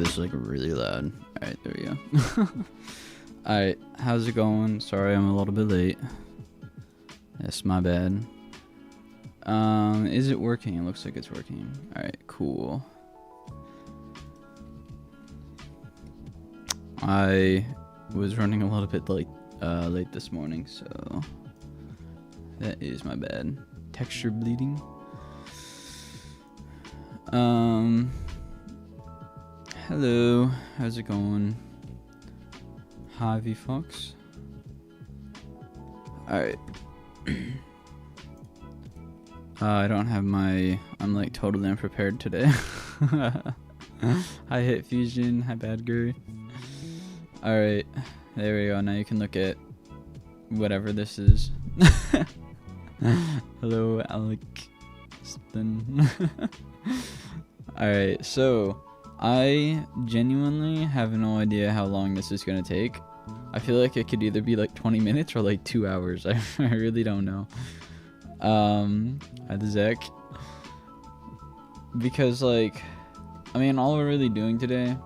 is like really loud. Alright, there we go. Alright, how's it going? Sorry I'm a little bit late. That's my bad. Is it working? It looks like it's working. Alright, cool. I was running a little bit late this morning, so that is my bad. Texture bleeding. Hello, how's it going? Hi, V-Fox. Alright. I don't have my... I'm like totally unprepared today. Hi, Hit Fusion. Hi, Bad Guru. Alright, there we go. Now you can look at whatever this is. Hello, Alec. Alright, so I genuinely have no idea how long this is gonna take. I feel like it could either be like 20 minutes or like 2 hours. I really don't know. Hi, Zach. Because like, I mean, all we're really doing today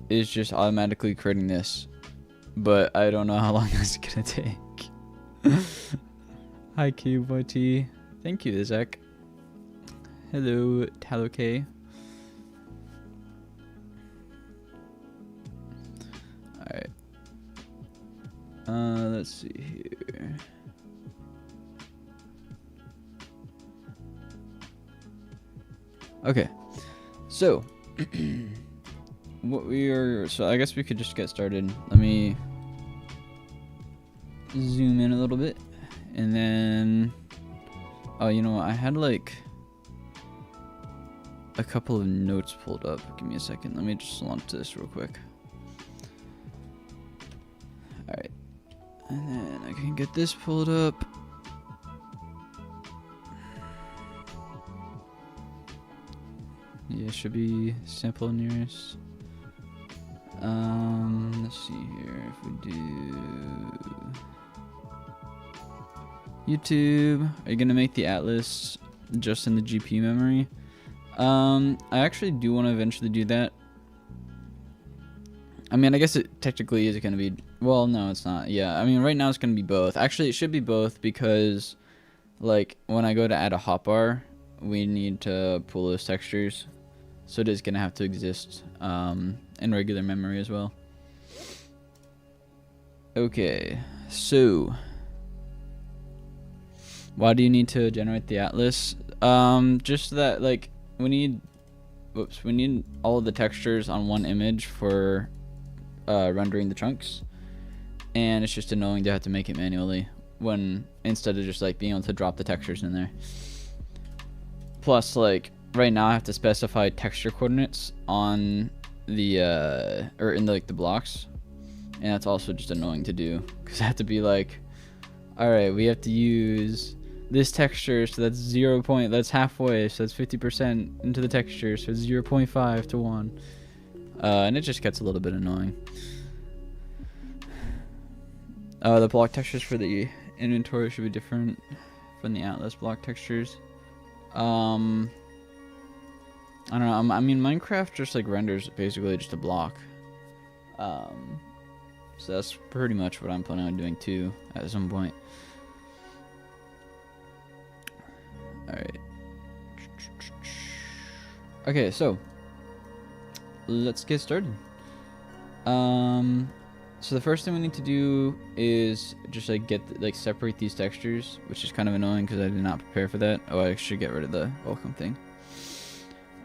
is just automatically creating this, but I don't know how long this is gonna take. Hi, QYT. Thank you, Zach. Hello, Taloke. Alright. Let's see here. Okay. So, so I guess we could just get started. Let me zoom in a little bit, and then, oh, you know what? I had like a couple of notes pulled up. Give me a second. Let me just launch this real quick. Alright. And then I can get this pulled up. Yeah, it should be simple nearest. Let's see here. If we do YouTube, are you gonna make the atlas just in the GPU memory? I actually do want to eventually do that. I mean, I guess it technically is going to be... Well, no, it's not. Yeah, I mean, right now it's going to be both. Actually, it should be both because, like, when I go to add a hotbar, we need to pull those textures. So it is going to have to exist in regular memory as well. Okay, so... Why do you need to generate the atlas? Just that, like... We need all of the textures on one image for rendering the chunks, and it's just annoying to have to make it manually when instead of just like being able to drop the textures in there. Plus, like right now I have to specify texture coordinates on the or in the blocks, and that's also just annoying to do because I have to be like, all right, we have to use this texture, so that's 0. That's halfway, so that's 50% into the texture, so it's 0.5 to 1. And it just gets a little bit annoying. The block textures for the inventory should be different from the atlas block textures. I don't know. I mean, Minecraft just like renders basically just a block. So that's pretty much what I'm planning on doing too at some point. Alright. Okay, so let's get started. So the first thing we need to do is just like separate these textures, which is kind of annoying because I did not prepare for that. Oh, I should get rid of the welcome thing.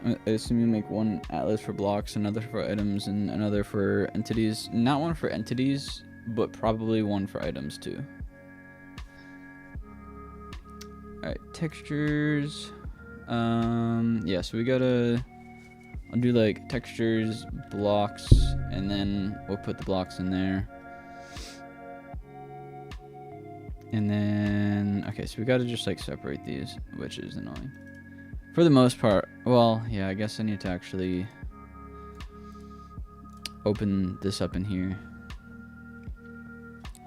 I assume you make one atlas for blocks, another for items, and another for entities. Not one for entities, but probably one for items too. Alright, textures. Yeah, so we gotta... I'll do like textures, blocks, and then we'll put the blocks in there. And then... Okay, so we gotta just like separate these, which is annoying. For the most part. Well, yeah, I guess I need to actually open this up in here.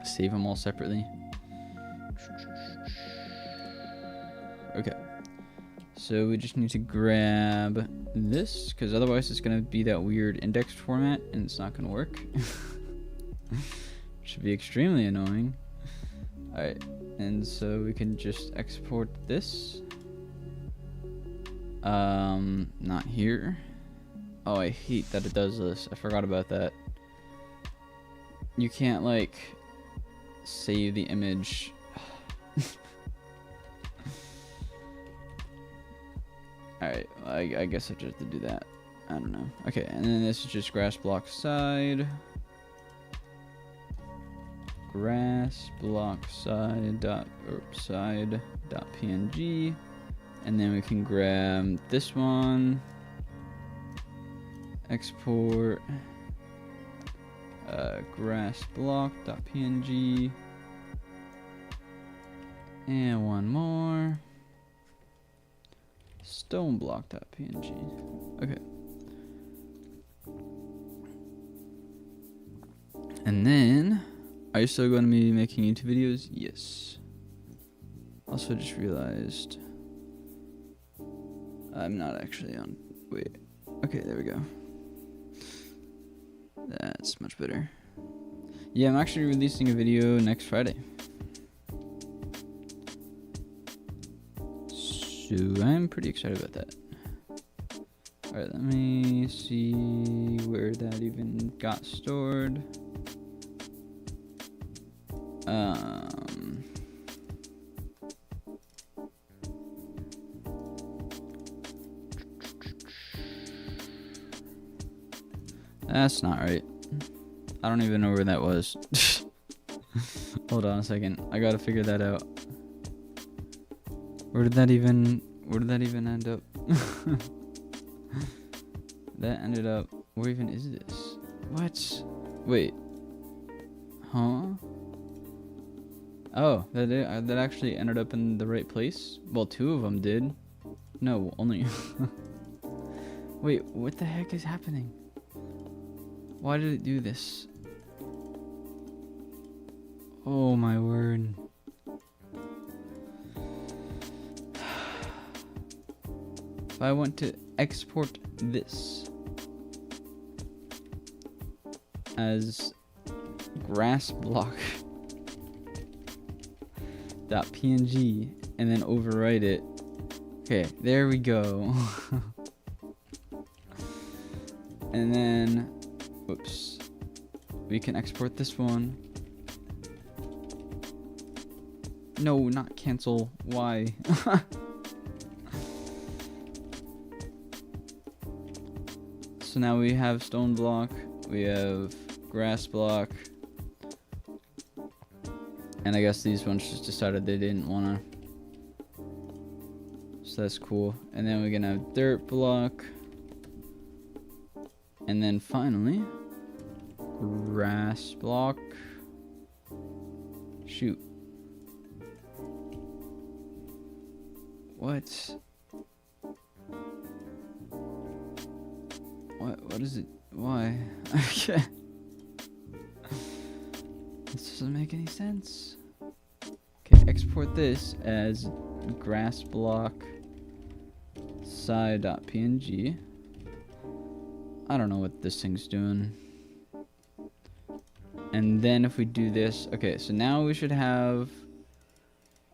Save them all separately. Okay. So we just need to grab this, because otherwise it's going to be that weird indexed format and it's not going to work. Should be extremely annoying. Alright, and so we can just export this. Not here. Oh, I hate that it does this. I forgot about that. You can't, like, save the image. Alright, I guess I just have to do that. I don't know. Okay, and then this is just grass block side. Grass block side dot png, and then we can grab this one, export grass block dot png, and one more, stone block dot png. Okay. And then, are you still going to be making YouTube videos? Yes. Also just realized I'm not actually on. Wait. Okay, there we go. That's much better. Yeah, I'm actually releasing a video next Friday. So I'm pretty excited about that. Alright, let me see where that even got stored. That's not right. I don't even know where that was. Hold on a second. I gotta figure that out. Where did that even end up? That ended up, where even is this? What? Wait. Huh? Oh, that actually ended up in the right place? Well, 2 of them did. No, only. Wait, what the heck is happening? Why did it do this? Oh my word. If I want to export this as grass block .png and then overwrite it. Okay, there we go. And then, whoops, we can export this one. No, not cancel. Why? So now we have stone block, we have grass block, and I guess these ones just decided they didn't wanna. So that's cool. And then we're gonna have dirt block. And then finally, grass block. Shoot. What? What is it? Why? Okay. This doesn't make any sense. Okay, export this as grass block side.png. I don't know what this thing's doing. And then if we do this, okay, so now we should have,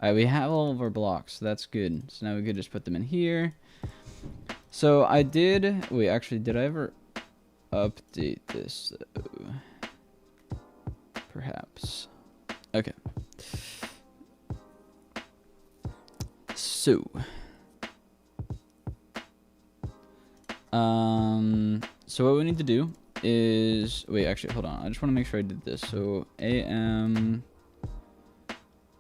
we have all of our blocks, so that's good. So now we could just put them in here. So I did, wait, actually, did I ever update this though? Perhaps. Okay. So so what we need to do is, wait, actually, hold on. I just want to make sure I did this. So am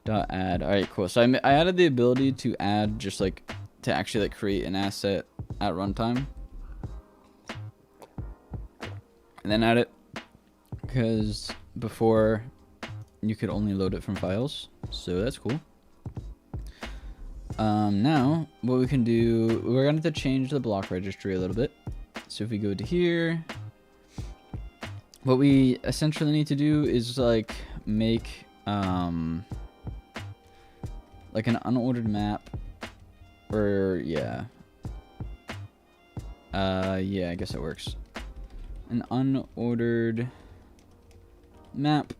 dot add. All right, cool. So I added the ability to add, just like to actually like create an asset at runtime, and then add it, because before you could only load it from files. So that's cool. Now what we can do, we're gonna have to change the block registry a little bit. So if we go to here, what we essentially need to do is like make like an unordered map Or yeah. Yeah, I guess it works. An unordered map.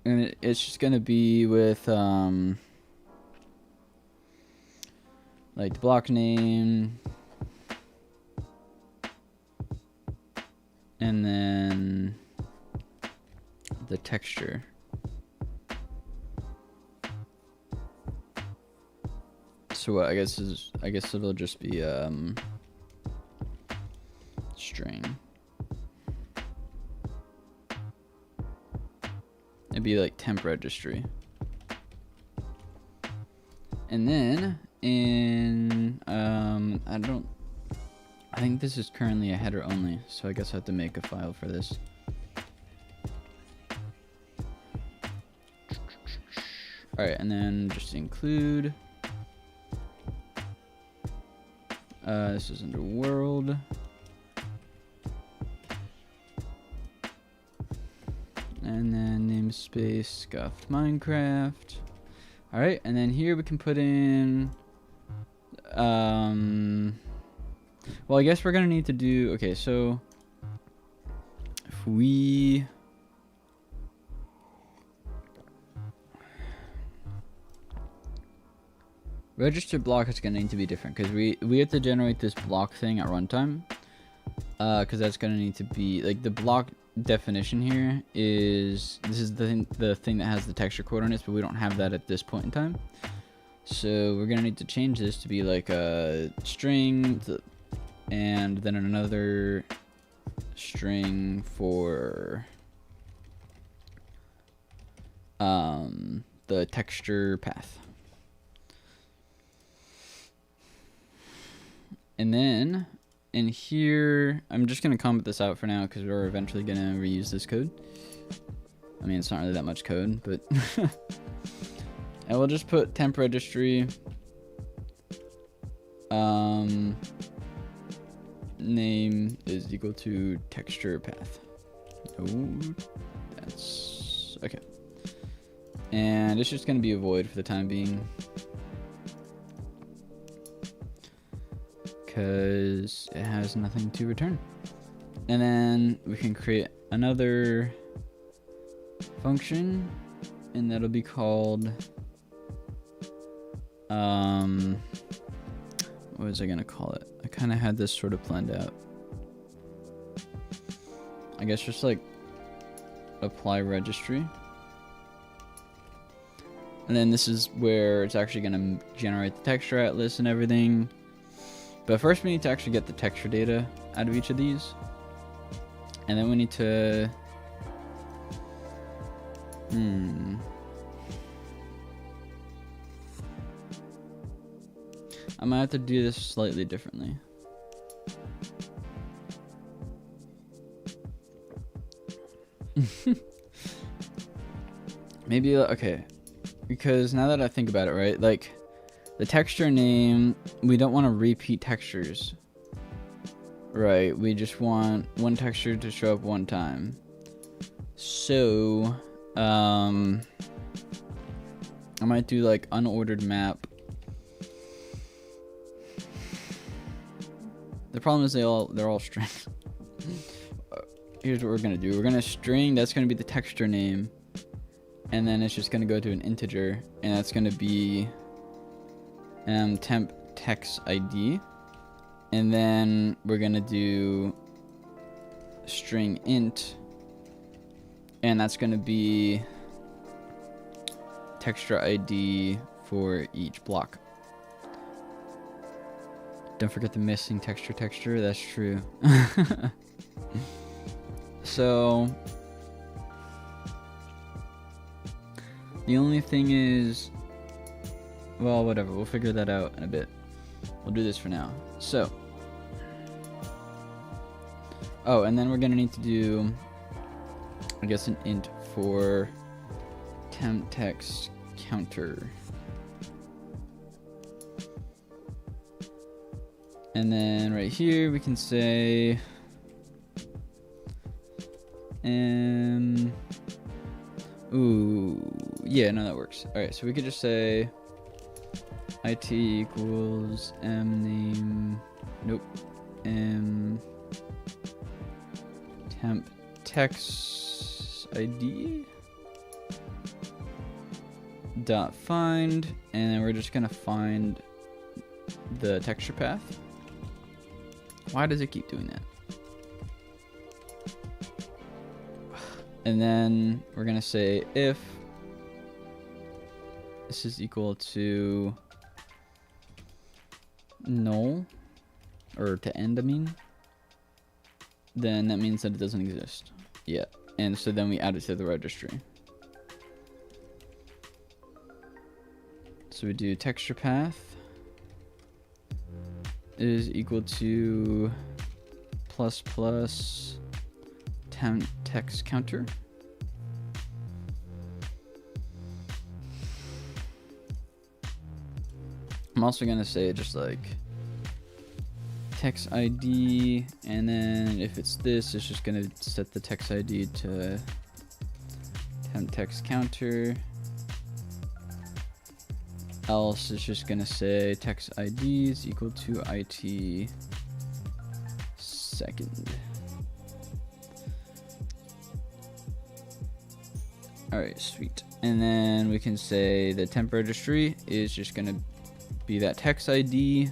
And it's just gonna be with like the block name, and then the texture. So what I guess it'll just be string. It'd be like temp registry. And then in I think this is currently a header only, so I guess I have to make a file for this. Alright, and then just include this is under world. And then namespace scuffed Minecraft. Alright, and then here we can put in well, I guess we're gonna need to do, okay, so if we registered block is gonna need to be different because we have to generate this block thing at runtime, because that's gonna need to be like the block definition here is this is the thing that has the texture coordinates, but we don't have that at this point in time. So we're gonna need to change this to be like a string and then another string for the texture path. And then in here, I'm just going to comment this out for now because we're eventually going to reuse this code. I mean, it's not really that much code, but and we'll just put temp registry name is equal to texture path. Oh, that's okay. And it's just going to be a void for the time being, because it has nothing to return. And then we can create another function, and that'll be called what was I gonna call it? I kind of had this sort of planned out. I guess just like apply registry. And then this is where it's actually gonna generate the texture atlas and everything. But first we need to actually get the texture data out of each of these. And then we need to I might have to do this slightly differently. Maybe, okay. Because now that I think about it, right? Like, the texture name, we don't want to repeat textures. Right, we just want one texture to show up one time. So, I might do like unordered map. The problem is they're all strings. Here's what we're gonna do. We're gonna string, that's gonna be the texture name, and then it's just gonna go to an integer, and that's gonna be temp text ID, and then we're gonna do string int, and that's gonna be texture ID for each block. Don't forget the missing texture, that's true. So the only thing is, well, whatever, we'll figure that out in a bit. We'll do this for now. So, oh, and then we're gonna need to do, I guess, an int for temp text counter. And then right here we can say ooh, yeah, no, that works. All right, so we could just say it equals m name, nope, m temp text id dot find, and then we're just gonna find the texture path. Why does it keep doing that? And then we're gonna say if this is equal to null, or to end, I mean, then that means that it doesn't exist yet. And so then we add it to the registry. So we do texture path is equal to plus plus temp text counter. I'm also gonna say just like text ID, and then if it's this, it's just gonna set the text ID to temp text counter. Else it's just gonna say text ID is equal to IT second. Alright, sweet. And then we can say the temp registry is just gonna be that text ID.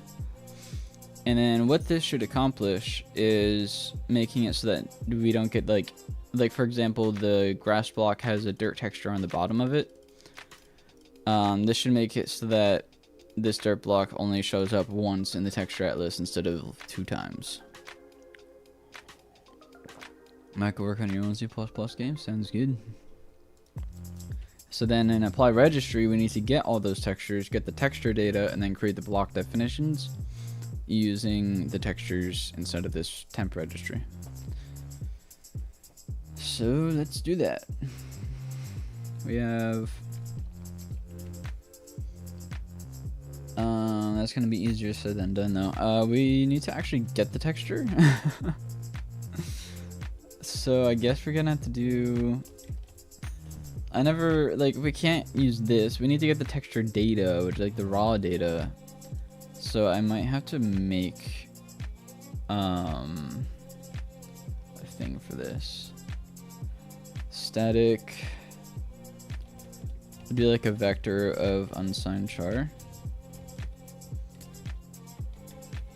And then what this should accomplish is making it so that we don't get like for example, the grass block has a dirt texture on the bottom of it. This should make it so that this dirt block only shows up once in the texture atlas instead of 2 times. Might work on your own C++ game. Sounds good. So then in apply registry, we need to get all those textures, get the texture data, and then create the block definitions using the textures inside of this temp registry. So let's do that. We have that's gonna be easier said than done though. We need to actually get the texture. So I guess we're gonna have to do, we can't use this. We need to get the texture data, which is like the raw data. So I might have to make a thing for this. Static would be like a vector of unsigned char.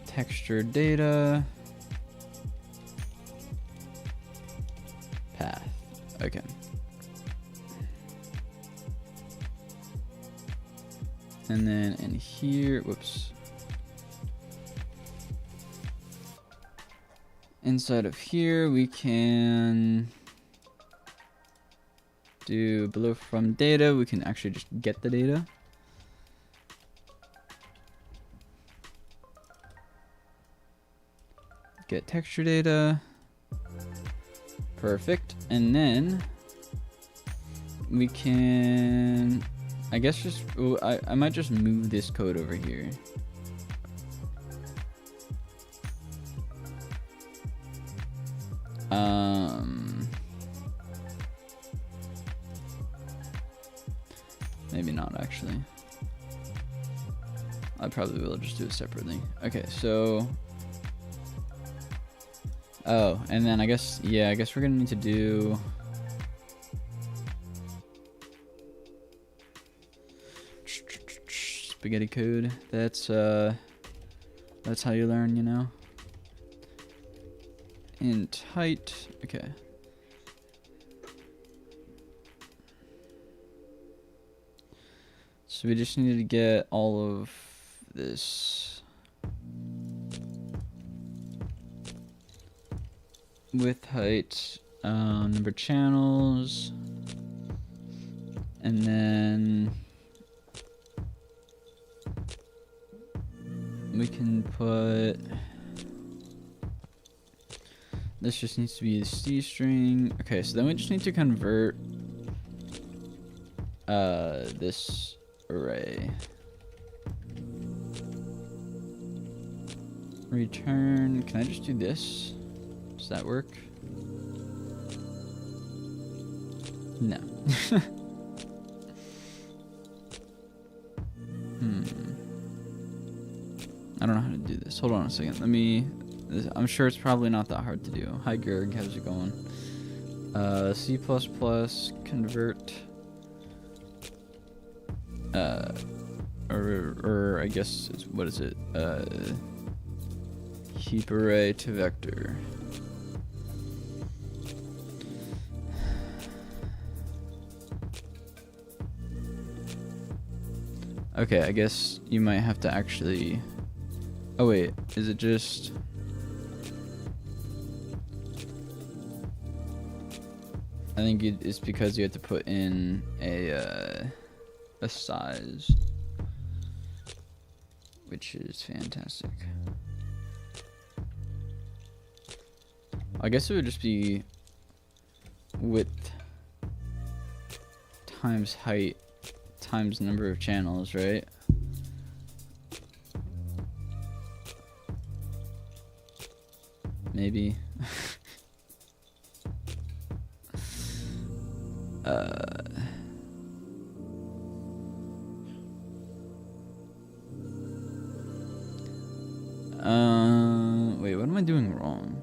Texture data path. Okay. And then in here, whoops. Inside of here, we can do below from data. We can actually just get the data. Get texture data. Perfect. And then we can, I guess just, I might just move this code over here. Maybe not actually. I probably will just do it separately. Okay, so, oh, and then I guess, yeah, I guess we're gonna need to do spaghetti code. That's how you learn, you know. Int height, okay. So we just need to get all of this width, height, number of channels, and then we can put, this just needs to be a C string. Okay, so then we just need to convert this array. Return, can I just do this? Does that work? No. I don't know how to do this. Hold on a second. I'm sure it's probably not that hard to do. Hi Gerg, how's it going? C++ convert. Or I guess what is it? Heap array to vector. Okay, I guess you might have to actually. Oh wait, is it just? I think it's because you have to put in a size, which is fantastic. I guess it would just be width times height times number of channels, right? Maybe. Wait, what am I doing wrong?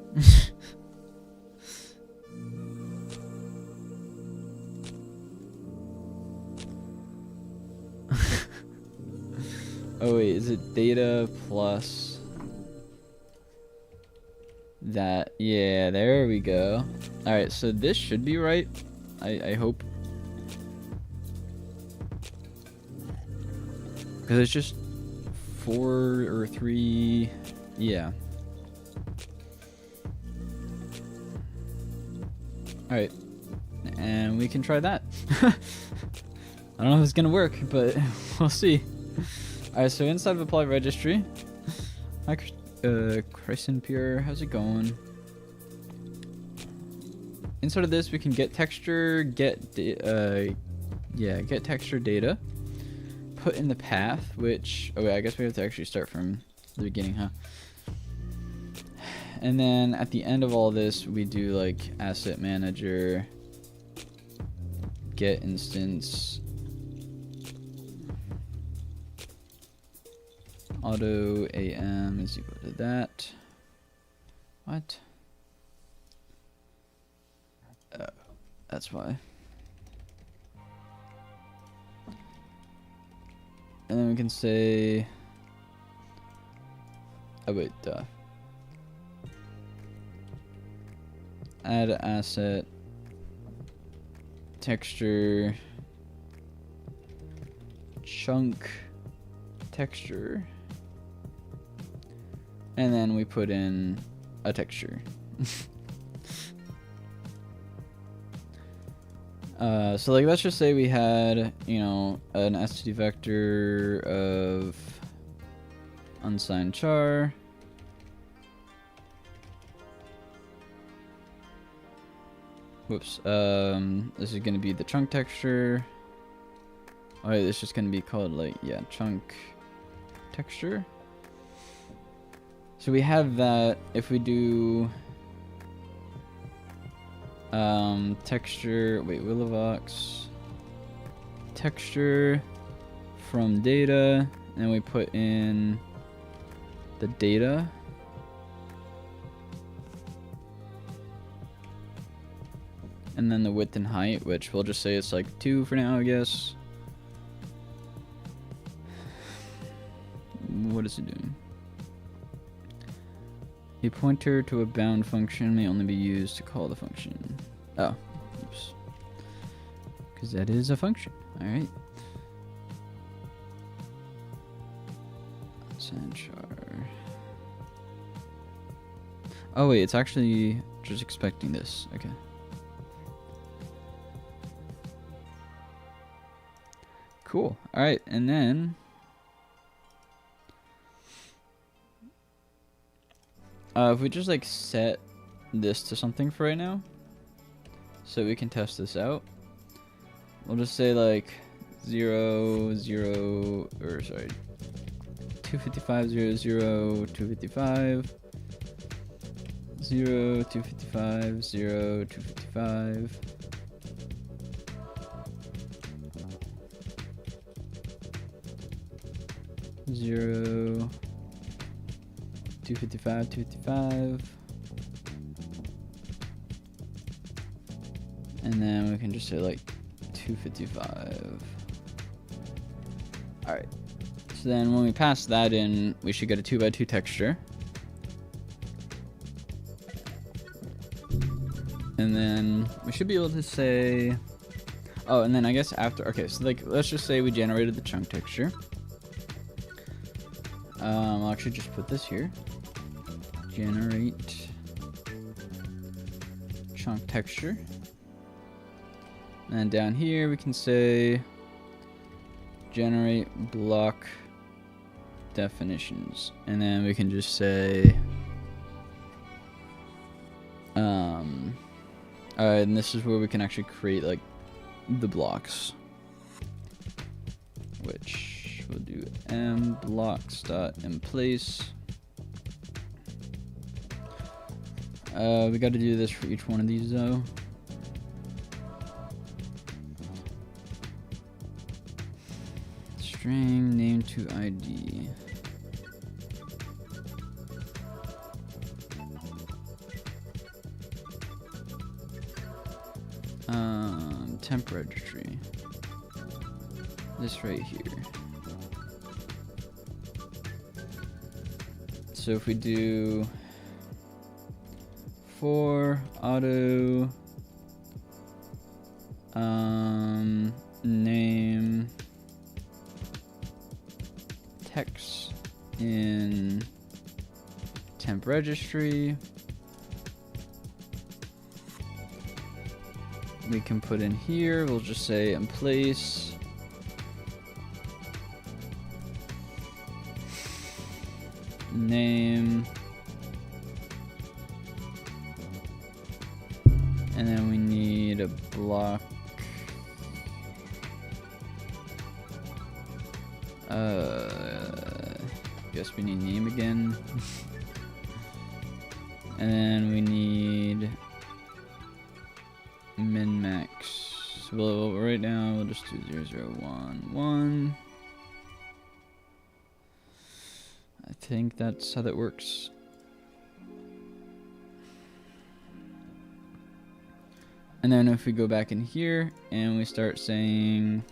Oh wait, is it data plus that? Yeah, there we go. Alright, so this should be right. I hope. Because it's just 4 or 3. Yeah. Alright. And we can try that. I don't know if it's gonna work, but we'll see. Alright, so inside of apply registry. Hi, Crescent Pure, how's it going? Inside of this, we can get texture, get texture data. Put in the path, which, oh wait, I guess we have to actually start from the beginning, huh? And then at the end of all this, we do like asset manager, get instance, auto am is equal to that. What? That's why. And then we can say, oh wait, add asset, texture, chunk, texture, and then we put in a texture. So like, let's just say we had, you know, an std vector of unsigned char. Whoops. This is gonna be the chunk texture. Alright, this is just gonna be called like, yeah, chunk texture. So we have that. If we do texture, wait, Willavox texture from data, and we put in the data, and then the width and height, which we'll just say it's like 2 for now, I guess. What is it doing? A pointer to a bound function may only be used to call the function. Oh, oops. Because that is a function. Alright. Char. Oh wait, it's actually just expecting this. Okay. Cool. Alright, and then if we just like set this to something for right now, so we can test this out, we'll just say like 0, 0, or sorry, 255, 0, 0, 255, 0, 255, 0, 255. Zero, 255, 255. And then we can just say like 255. All right. So then when we pass that in, we should get a 2x2 texture. And then we should be able to say, oh, and then I guess after, okay, so like, let's just say we generated the chunk texture. I'll actually just put this here. Generate chunk texture. And down here we can say generate block definitions. And then we can just say, and this is where we can actually create like the blocks, which we'll do mblocks.mplace. We got to do this for each one of these though. String name to ID. Temp registry. This right here. So if we do for auto name text in temp registry, we can put in here, we'll just say in place name, and then we need a block. Guess we need name again. And then we need min max. So right now we'll just do 0011. I think that's how that works. And then if we go back in here and we start saying,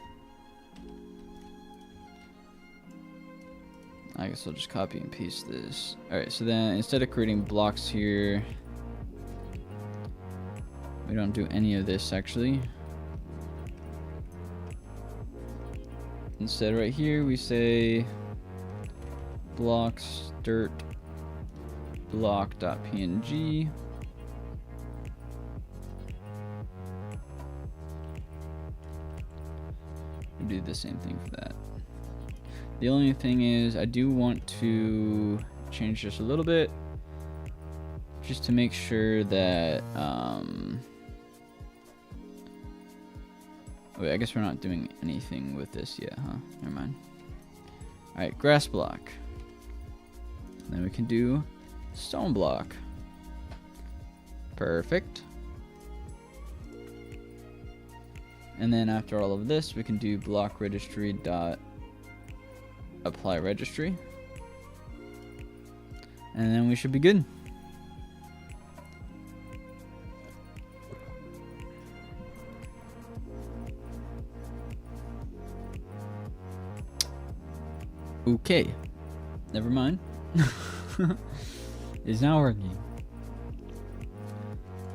I guess I'll just copy and paste this. Alright, so then instead of creating blocks here, we don't do any of this actually. Instead right here we say blocks dirt block.png. We do the same thing for that. The only thing is I do want to change this a little bit just to make sure that wait, I guess we're not doing anything with this yet, huh? Never mind. Alright, grass block. Then we can do stone block. Perfect. And then after all of this, we can do block registry dot apply registry. And then we should be good. Okay. Never mind. It's not working.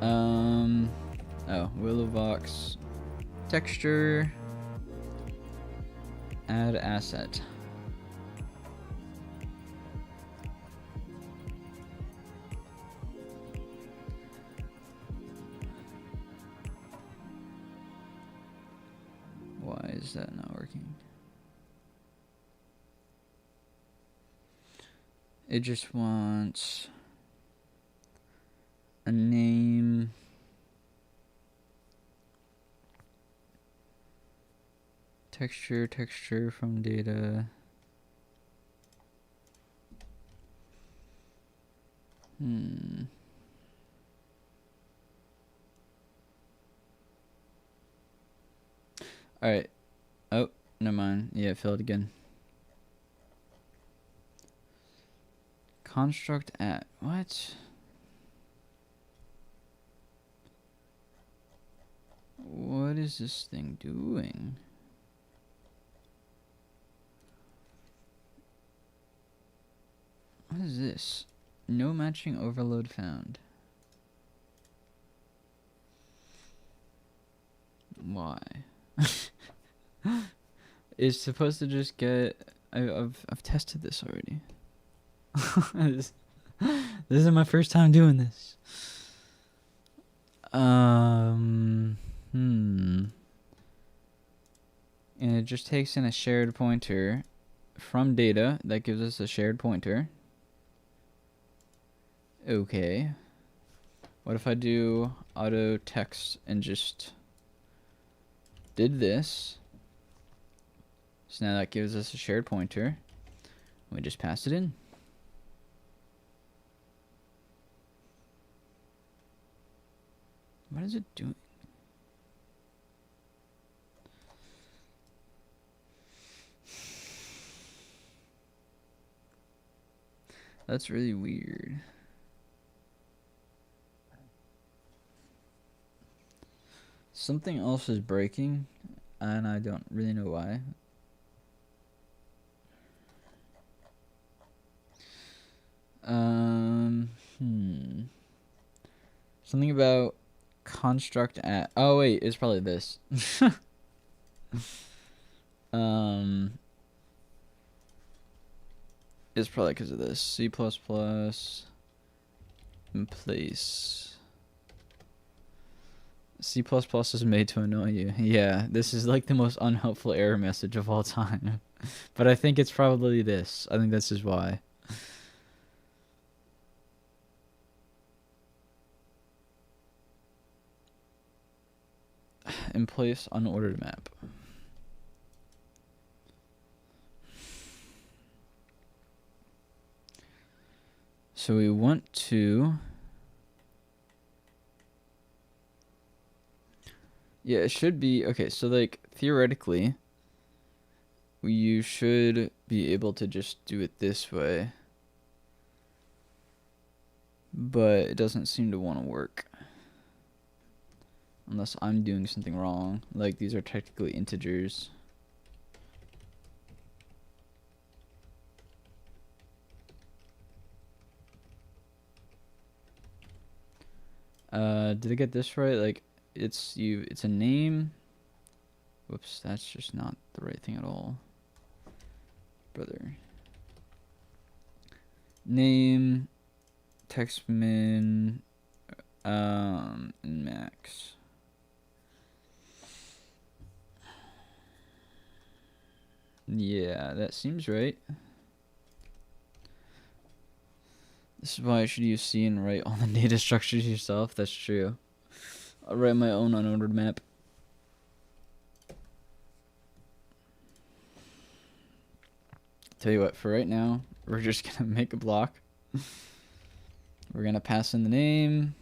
Oh, Willowbox texture, add asset. Why is that not working? It just wants a name, texture from data. All right. Oh, never mind. Yeah, it failed again. Construct at what? What is this thing doing? What is this? No matching overload found. Why? It's supposed to just get. I've tested this already. this is my first time doing this. And it just takes in a shared pointer from data that gives us a shared pointer. Okay. What if I do auto text and just did this? So now that gives us a shared pointer. We just pass it in. What is it doing? That's really weird. Something else is breaking, and I don't really know why. Something about construct at. Oh wait, it's probably this. It's probably because of this. C++ in place. C++ is made to annoy you. Yeah, this is like the most unhelpful error message of all time. But I think it's probably this. I think this is why. In place unordered map. So we want to. Yeah, it should be okay. So like theoretically, you should be able to just do it this way, but it doesn't seem to want to work. Unless I'm doing something wrong. Like, these are technically integers. Did I get this right? Like, it's a name. Whoops, that's just not the right thing at all. Brother. Name, text min, and max. Yeah, that seems right. This is why I should use C and write all the data structures yourself. That's true. I'll write my own unordered map. Tell you what, for right now, we're just gonna make a block. We're gonna pass in the name.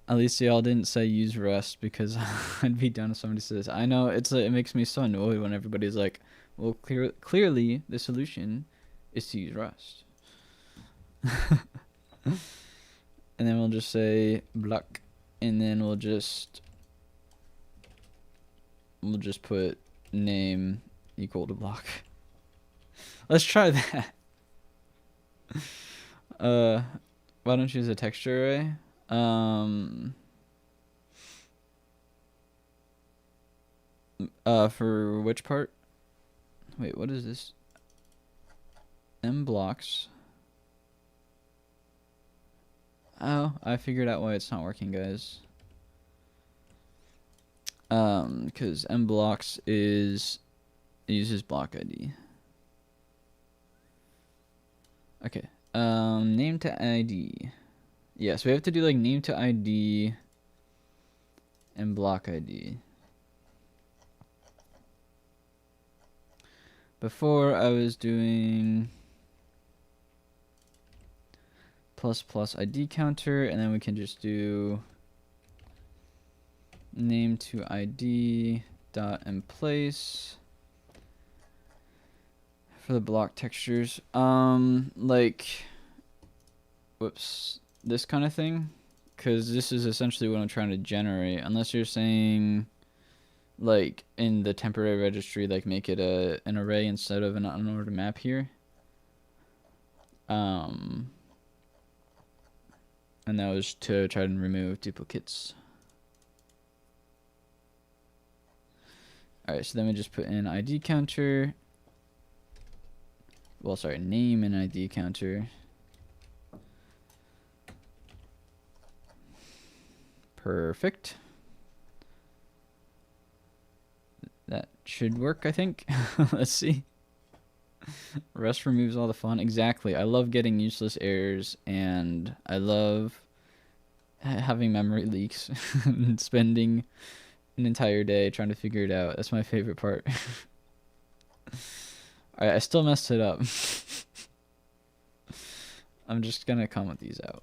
At least y'all didn't say use Rust, because I'd be done if somebody says. I know it makes me so annoyed when everybody's like, well, clearly the solution is to use Rust. And then we'll just say block, and then we'll just put name equal to block. Let's try that. Why don't you use a texture array? For which part? Wait, what is this? M blocks. Oh, I figured out why it's not working, guys. Because M blocks uses block ID. Okay. Name to ID. Yeah, so we have to do like name to ID and block ID. Before I was doing ++ ID counter, and then we can just do name to ID dot in place, for the block textures. Like, whoops, this kind of thing, because this is essentially what I'm trying to generate. Unless you're saying, like, in the temporary registry, like make it an array instead of an unordered map here. And that was to try and remove duplicates. Alright, so then we just put in ID counter. Well, sorry, name and ID counter. Perfect. That should work, I think. Let's see. Rest removes all the fun. Exactly. I love getting useless errors, and I love having memory leaks and spending an entire day trying to figure it out. That's my favorite part. Alright, I still messed it up. I'm just gonna comment these out.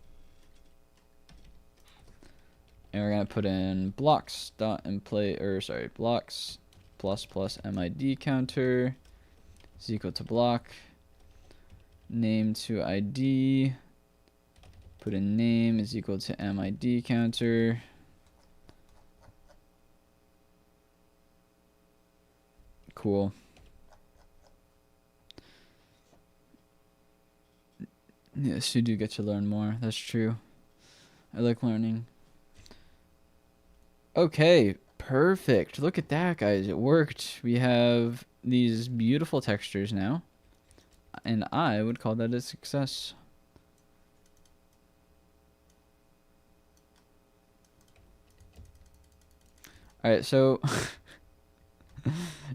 And we're gonna put in blocks dot emplay, or sorry, blocks plus MID counter is equal to block name to ID. Put in name is equal to MID counter. Cool. Yes, you do get to learn more. That's true. I like learning. Okay, perfect. Look at that, guys. It worked. We have these beautiful textures now. And I would call that a success. Alright, so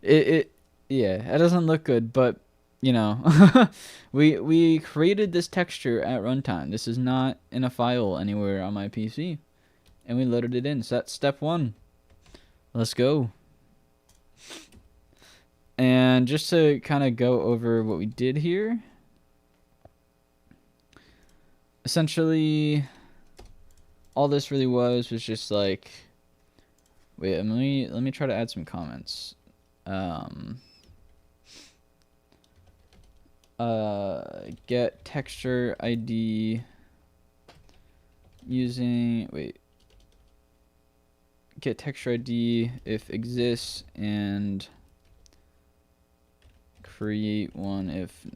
yeah, it doesn't look good, but you know, we created this texture at runtime. This is not in a file anywhere on my PC, and we loaded it in. So that's step 1. Let's go. And just to kind of go over what we did here, essentially, all this really was just like, wait, let me try to add some comments. Get texture ID using, get texture ID if exists, and create one if,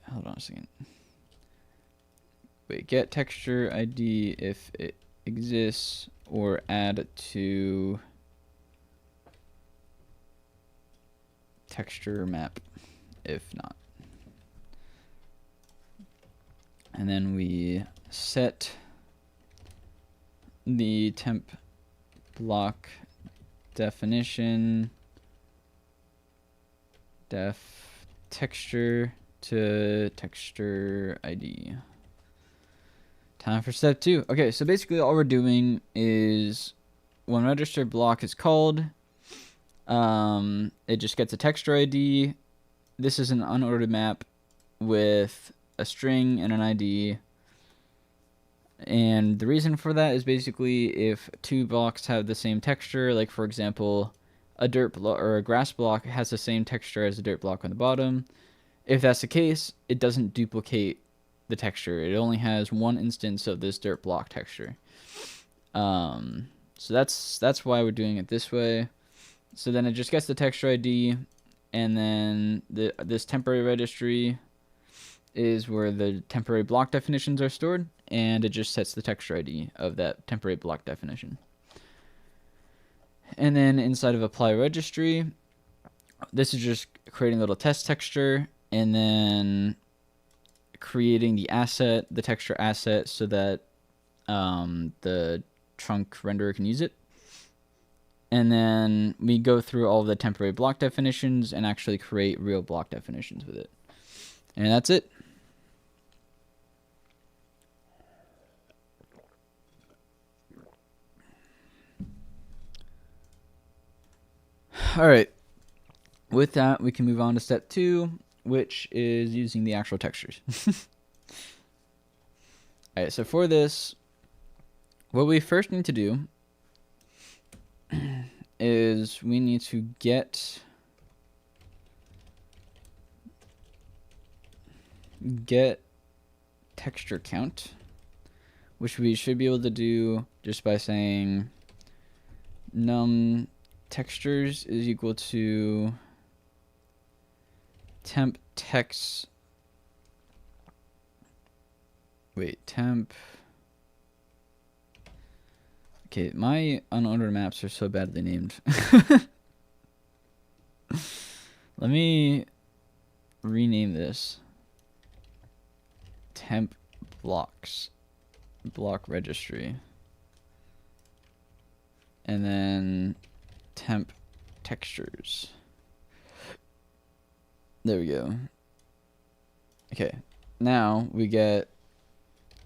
hold on a second. Get texture ID if it exists, or add to texture map if not. And then we set the temp block definition def texture to texture ID. Time for step 2. Okay, so basically all we're doing is when register block is called, it just gets a texture ID. This is an unordered map with a string and an ID. And the reason for that is basically if 2 blocks have the same texture, like for example, a dirt block or a grass block has the same texture as a dirt block on the bottom. If that's the case, it doesn't duplicate the texture. It only has one instance of this dirt block texture. So that's why we're doing it this way. So then it just gets the texture ID, and then this temporary registry is where the temporary block definitions are stored, and it just sets the texture ID of that temporary block definition. And then inside of apply registry, this is just creating a little test texture, and then creating the asset, the texture asset, so that the trunk renderer can use it. And then we go through all of the temporary block definitions and actually create real block definitions with it. And that's it. All right. With that, we can move on to step 2, which is using the actual textures. All right, so for this, what we first need to do is we need to get get texture count, which we should be able to do just by saying num textures is equal to temp text. Wait, temp. Okay, my unordered maps are so badly named. Let me rename this temp blocks, block registry, and then temp textures. There we go. Okay, now we get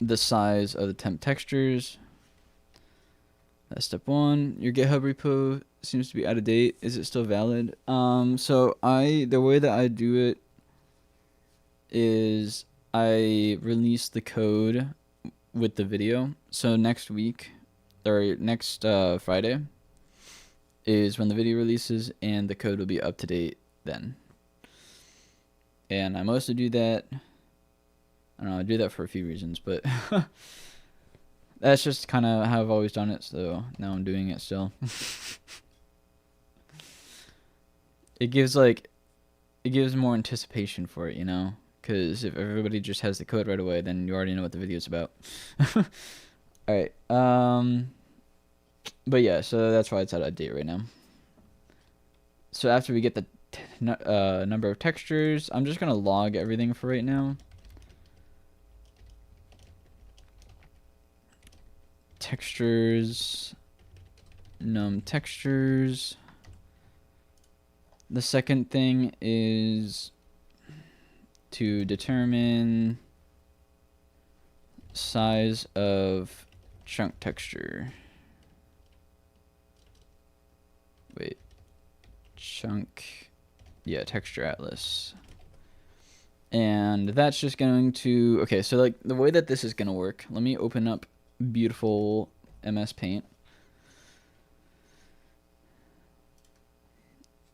the size of the temp textures. That's step one. Your GitHub repo seems to be out of date. Is it still valid? So the way that I do it is I release the code with the video. So next week, or next Friday, is when the video releases, and the code will be up to date then. And I mostly do that. I don't know, I do that for a few reasons, but that's just kind of how I've always done it, so now I'm doing it still. It gives more anticipation for it, you know? Because if everybody just has the code right away, then you already know what the video's about. Alright, but yeah, so that's why it's out of date right now. So after we get the number of textures, I'm just going to log everything for right now. Textures, num textures. The second thing is to determine size of chunk texture. Wait, chunk, yeah, texture atlas. And that's just going to, okay, so like the way that this is going to work, let me open up beautiful MS Paint.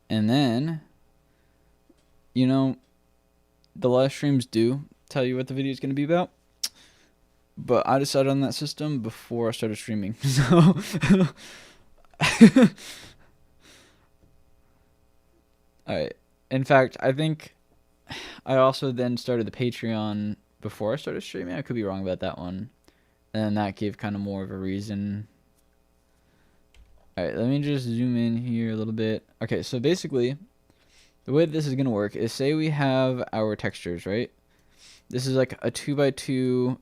And then, you know, the live streams do tell you what the video is going to be about. But I decided on that system before I started streaming. So, alright. In fact, I think I also then started the Patreon before I started streaming. I could be wrong about that one. And that gave kind of more of a reason. Alright, let me just zoom in here a little bit. Okay, so basically, the way this is going to work is, say we have our textures, right? This is like a 2x2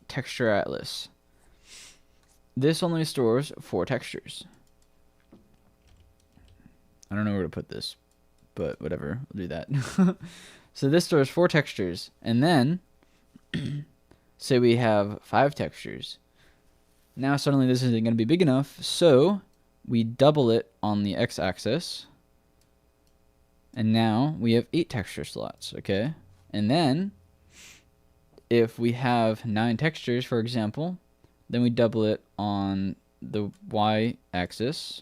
texture atlas. This only stores 4 textures. I don't know where to put this, but whatever, we'll do that. So this stores 4 textures, and then say we have 5 textures. Now suddenly this isn't going to be big enough, so we double it on the x-axis, and now we have 8 texture slots, okay? And then if we have 9 textures, for example, then we double it on the y-axis,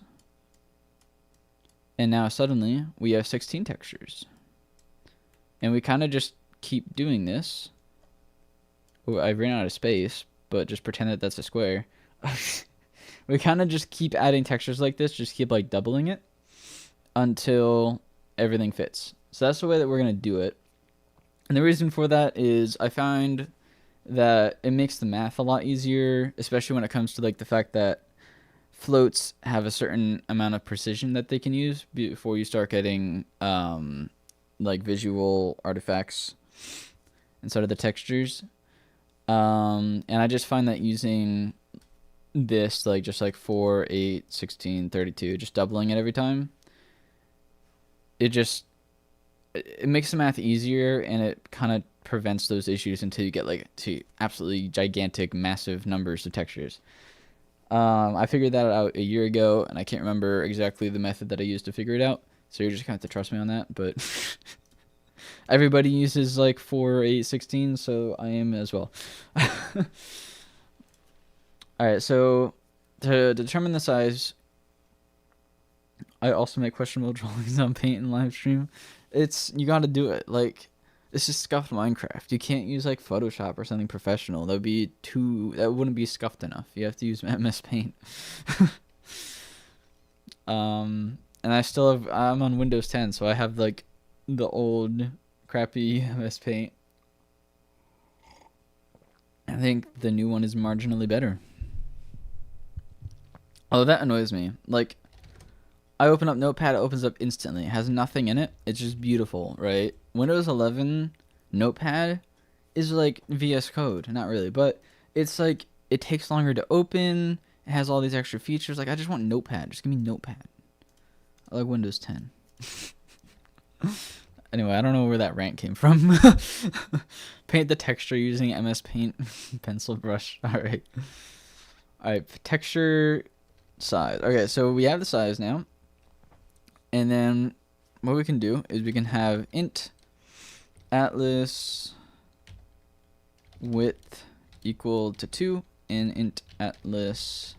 and now suddenly we have 16 textures. And we kind of just keep doing this. Oh, I ran out of space, but just pretend that that's a square. We kind of just keep adding textures like this, just keep like doubling it until everything fits. So that's the way that we're going to do it. And the reason for that is I find that it makes the math a lot easier, especially when it comes to like the fact that floats have a certain amount of precision that they can use before you start getting like visual artifacts instead of the textures. And I just find that using this, like just like 4, 8, 16, 32, just doubling it every time, it makes the math easier, and it kind of prevents those issues until you get like to absolutely gigantic, massive numbers of textures. I figured that out a year ago, and I can't remember exactly the method that I used to figure it out, so you're just gonna have to trust me on that. But everybody uses like 4, 8, 16, so I am as well. Alright, so to determine the size, I also make questionable drawings on Paint and live stream. You gotta do it. Like, This is scuffed Minecraft. You can't use like Photoshop or something professional. That wouldn't be scuffed enough. You have to use MS Paint. And I'm on Windows 10, so I have like the old crappy MS Paint. I think the new one is marginally better. Although that annoys me. Like, I open up Notepad, it opens up instantly. It has nothing in it. It's just beautiful, right? Windows 11 Notepad is like VS Code. Not really, but it's like, it takes longer to open. It has all these extra features. Like, I just want Notepad. Just give me Notepad. I like Windows 10. Anyway, I don't know where that rant came from. Paint the texture using MS Paint pencil brush. Alright. Alright, texture size. Okay, so we have the size now. And then what we can do is we can have int atlas width equal to 2 and int atlas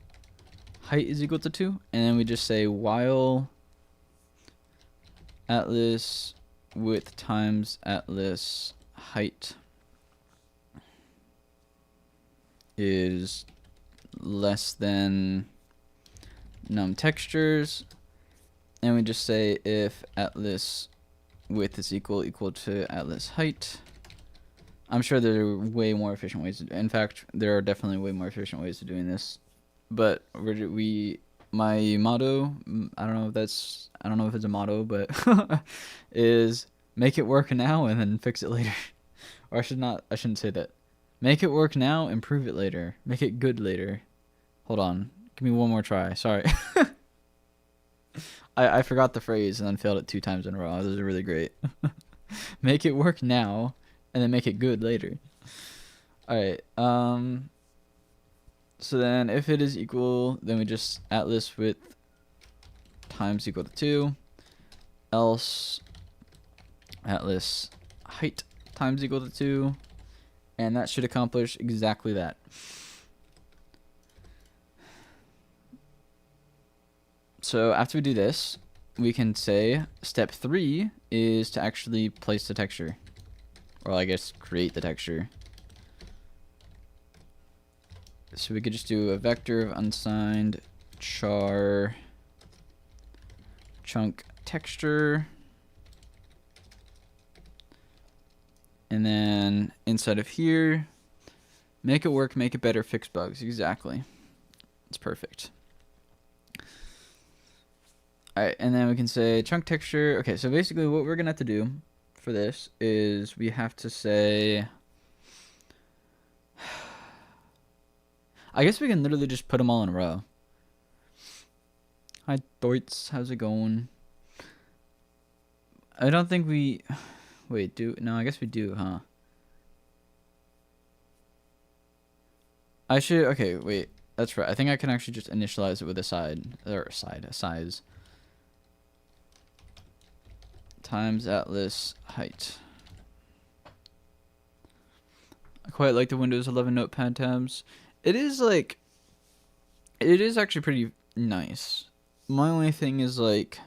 height is equal to 2. And then we just say while atlas width times atlas height is less than num textures, and we just say if atlas width is equal to atlas height. I'm sure there are way more efficient ways to do. In fact, there are definitely way more efficient ways to doing this, but my motto, I don't know if it's a motto, but is make it work now and then fix it later. Or I shouldn't say that. Make it work now, improve it later. Make it good later. Hold on. Give me one more try. Sorry. I forgot the phrase and then failed it 2 times in a row. This is really great. Make it work now and then make it good later. Alright. So then if it is equal, then we just atlas width times equal to 2. Else atlas height times equal to 2. And that should accomplish exactly that. So after we do this, we can say step 3 is to actually place the texture. Or I guess create the texture. So we could just do a vector of unsigned char chunk texture. And then inside of here, make it work, make it better, fix bugs. Exactly. It's perfect. Alright, and then we can say chunk texture. Okay, so basically what we're going to have to do for this is we have to say... I guess we can literally just put them all in a row. Hi, Deutz. How's it going? I don't think we... Wait, no, I guess we do, huh? Okay, wait. That's right. I think I can actually just initialize it with a size. Times atlas height. I quite like the Windows 11 Notepad tabs. It is actually pretty nice. My only thing is like,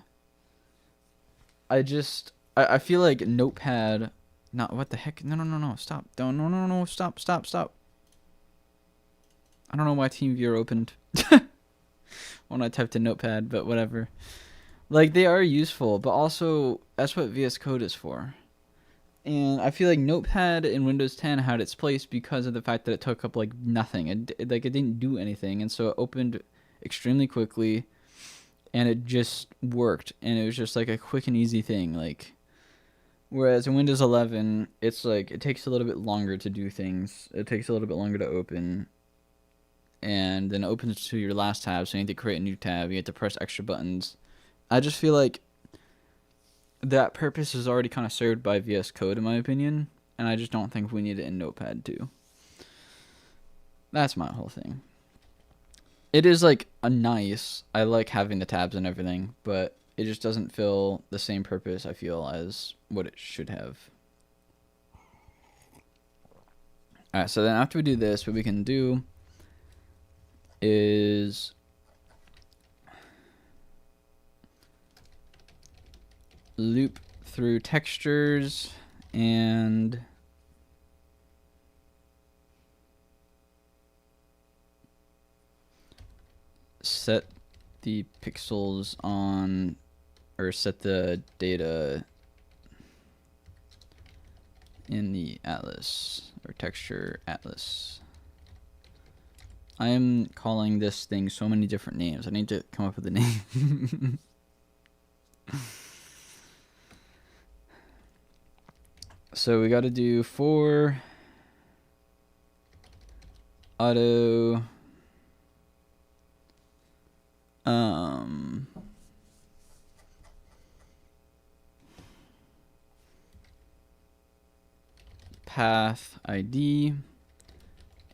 I feel like Notepad, not what the heck? No, stop. No, stop. I don't know why TeamViewer opened when I typed in Notepad, but whatever. Like, they are useful, but also that's what VS Code is for. And I feel like Notepad in Windows 10 had its place because of the fact that it took up like nothing. It didn't do anything, and so it opened extremely quickly, and it just worked, and it was just like a quick and easy thing. Like, whereas in Windows 11, it's like it takes a little bit longer to do things. It takes a little bit longer to open, and then it opens to your last tab, so you need to create a new tab. You have to press extra buttons. I just feel like that purpose is already kind of served by VS Code, in my opinion, and I just don't think we need it in Notepad too. That's my whole thing. It is like I like having the tabs and everything, but it just doesn't fill the same purpose, I feel, as what it should have. Alright, so then after we do this, what we can do is loop through textures and set the pixels on, or set the data in the atlas or texture atlas. I am calling this thing so many different names. I need to come up with a name. So we got to do for auto path ID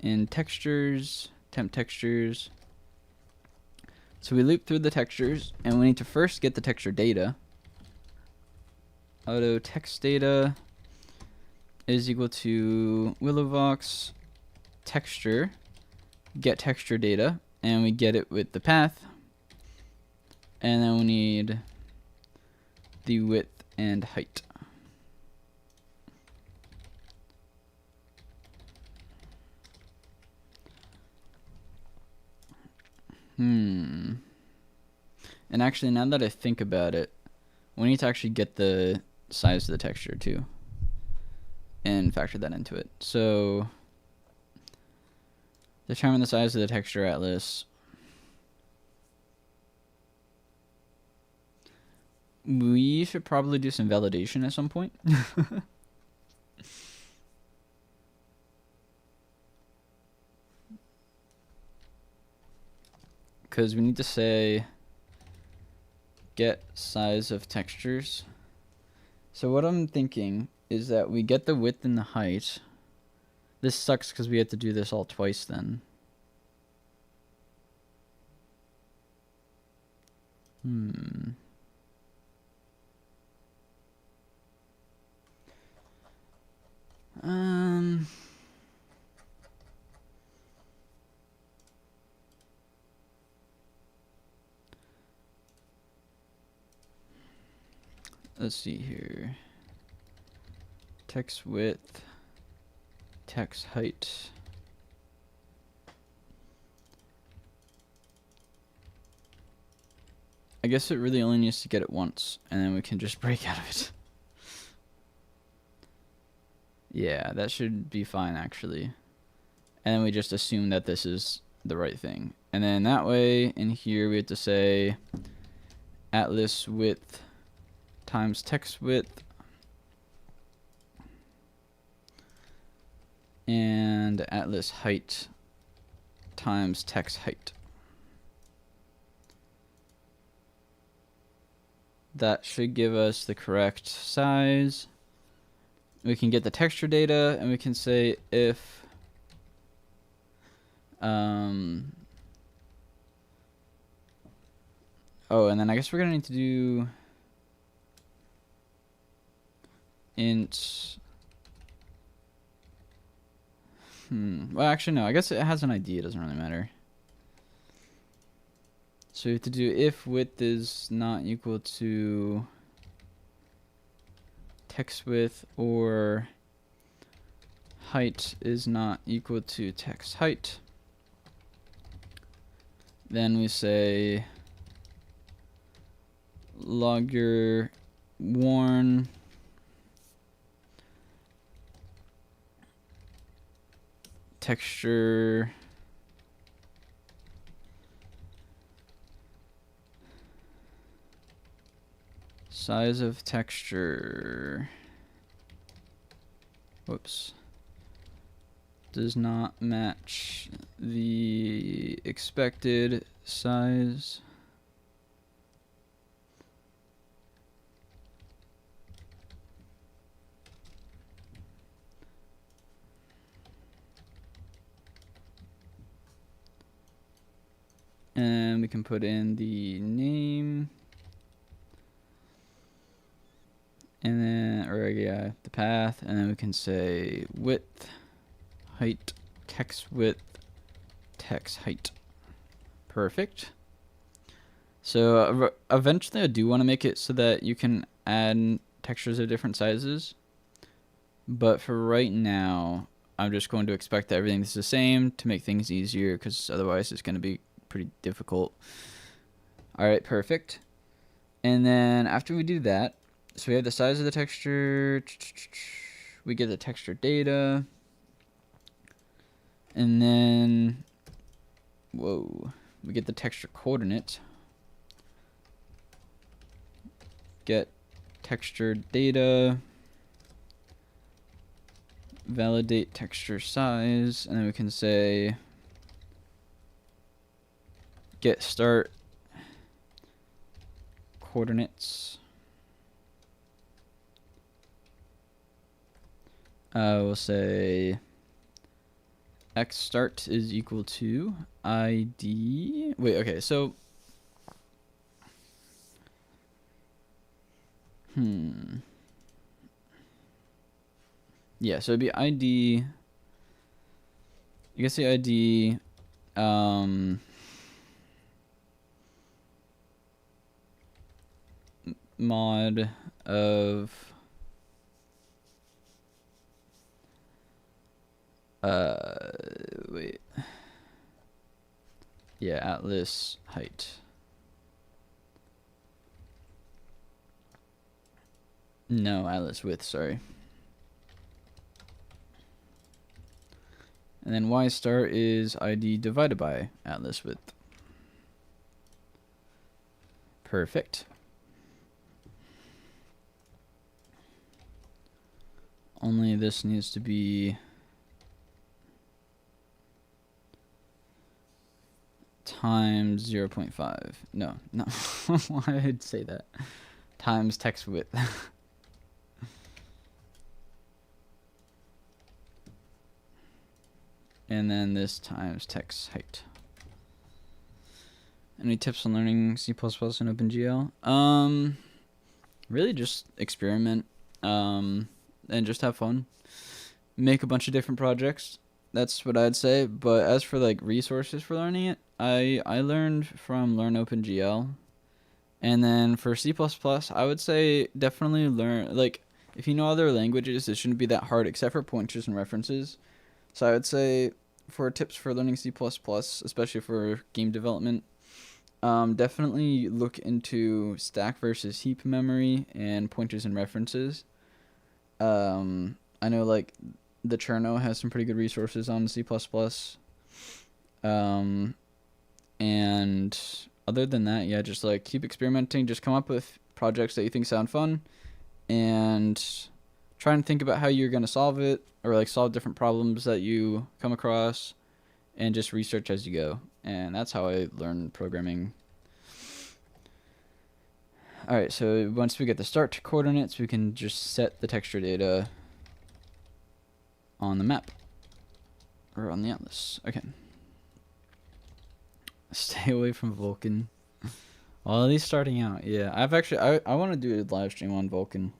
in textures, temp textures. So we loop through the textures, and we need to first get the texture data. Auto text data is equal to Willowvox texture get texture data, and we get it with the path, and then we need the width and height. And actually, now that I think about it, we need to actually get the size of the texture too and factor that into it. So determine the size of the texture atlas. We should probably do some validation at some point. Because we need to say get size of textures. So what I'm thinking is that we get the width and the height. This sucks because we have to do this all twice then. Let's see here. Text width, text height. I guess it really only needs to get it once, and then we can just break out of it. Yeah, that should be fine actually. And then we just assume that this is the right thing. And then that way, in here we have to say atlas width times text width and atlas height times text height. That should give us the correct size. We can get the texture data, and we can say if oh, and then I guess we're gonna need to do int. Well, actually, no. I guess it has an ID. It doesn't really matter. So we have to do if width is not equal to text width, or height is not equal to text height. Then we say log your worn texture size of texture, whoops, does not match the expected size. And we can put in the name, and then, or yeah, the path, and then we can say width, height, text width, text height. Perfect. So eventually I do want to make it so that you can add textures of different sizes. But for right now, I'm just going to expect that everything's the same to make things easier, because otherwise it's going to be pretty difficult. All right, perfect. And then after we do that, so we have the size of the texture, we get the texture data, and then, we get the texture coordinate, get texture data, validate texture size, and then we can say get start coordinates. We'll say x start is equal to id. Wait, okay, so yeah, so it'd be id. You can say id mod of wait. Yeah, atlas height. No, atlas width, sorry. And then y star is id divided by atlas width. Perfect. Only this needs to be times 0.5. No. Why I'd say that? Times text width. And then this times text height. Any tips on learning C++ and OpenGL? Really just experiment, and just have fun. Make a bunch of different projects. That's what I'd say. But as for like resources for learning it, I learned from Learn OpenGL. And then for C++, I would say definitely learn, like, if you know other languages, it shouldn't be that hard except for pointers and references. So I would say for tips for learning C++, especially for game development, definitely look into stack versus heap memory and pointers and references. I know like the Cherno has some pretty good resources on C++. And other than that, yeah, just like keep experimenting, just come up with projects that you think sound fun, and try and think about how you're going to solve it, or like solve different problems that you come across, and just research as you go. And that's how I learn programming. Alright, so once we get the start coordinates, we can just set the texture data on the map, or on the atlas. Okay. Stay away from Vulkan. Well, at least starting out, yeah. I've actually, I want to do a live stream on Vulkan.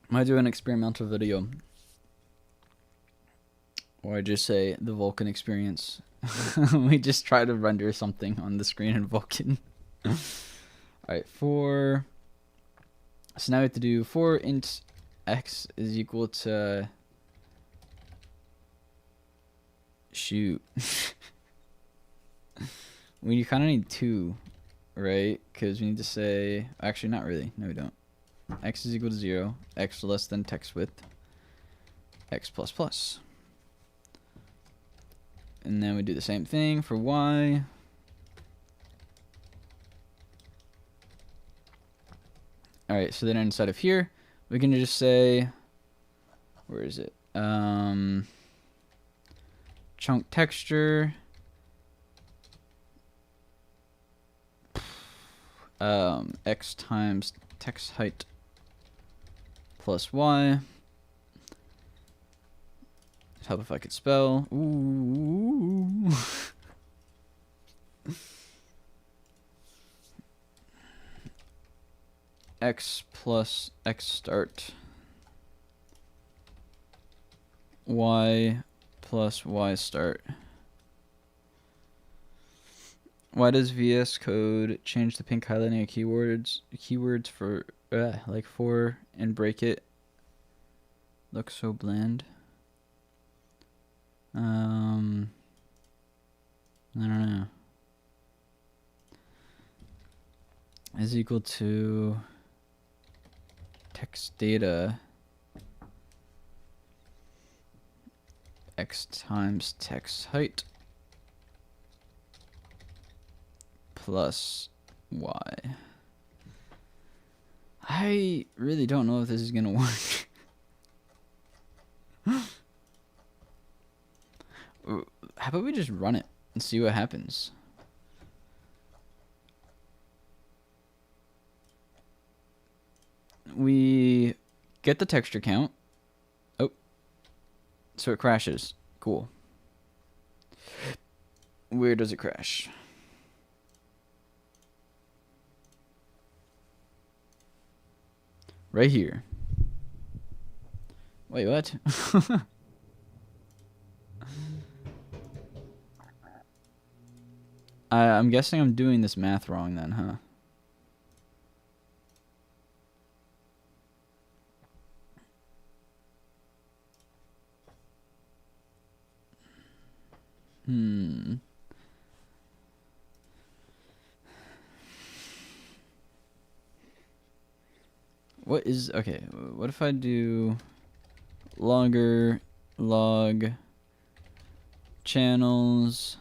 Might do an experimental video or I just say the Vulkan experience. We just try to render something on the screen in Vulkan. Alright, so now we have to do for int x is equal to, shoot. We kind of need 2, right? Because we need to say, actually not really, no we don't. X is equal to 0, x less than text width, x plus plus. And then we do the same thing for y. Alright, so then inside of here, we can just say, where is it? Chunk texture. X times text height plus y. Help if I could spell. Ooh. X plus X start. Y plus Y start. Why does VS Code change the pink highlighting of keywords for like for and break it? Looks so bland. I don't know. Is equal to text data x times text height plus y. I really don't know if this is gonna work. How about we just run it and see what happens? We get the texture count. Oh, so it crashes. Cool. Where does it crash? Right here. Wait, what? I'm guessing I'm doing this math wrong then, huh? What is, okay, what if I do log channels?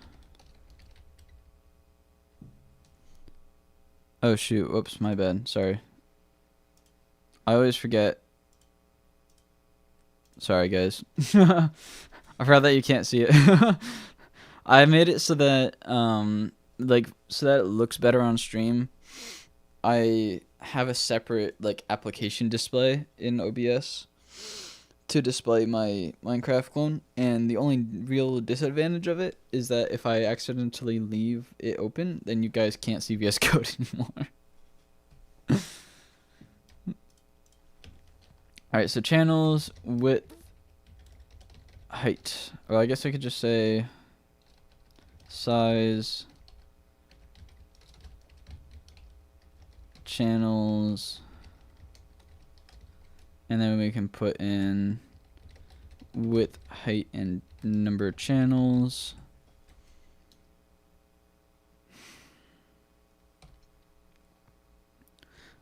Oh shoot, whoops, my bad, sorry. I always forget. Sorry guys. I forgot that you can't see it. I made it so that like so that it looks better on stream. I have a separate like application display in OBS to display my Minecraft clone, and the only real disadvantage of it is that if I accidentally leave it open, then you guys can't see VS Code anymore. Alright, so channels, width, height. Well, I guess I could just say size, channels, and then we can put in width, height, and number of channels.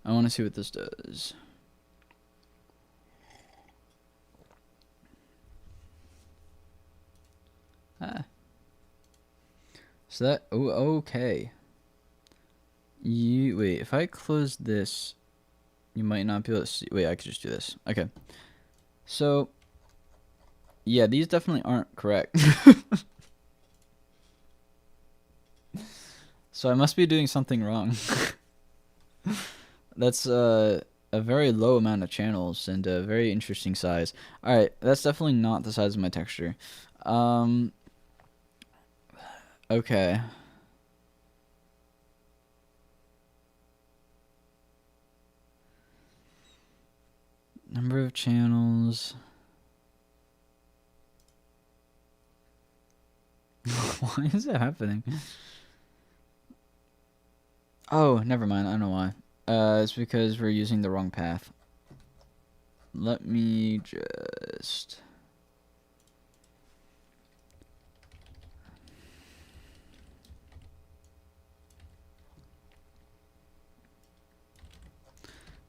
I want to see what this does. So that, oh, okay. Wait, if I close this, you might not be able to see. Wait, I could just do this. Okay. So, yeah, these definitely aren't correct. So I must be doing something wrong. That's a very low amount of channels and a very interesting size. Alright, that's definitely not the size of my texture. Okay. Number of channels. Why is that happening? Oh, never mind. I don't know why. It's because we're using the wrong path. Let me just...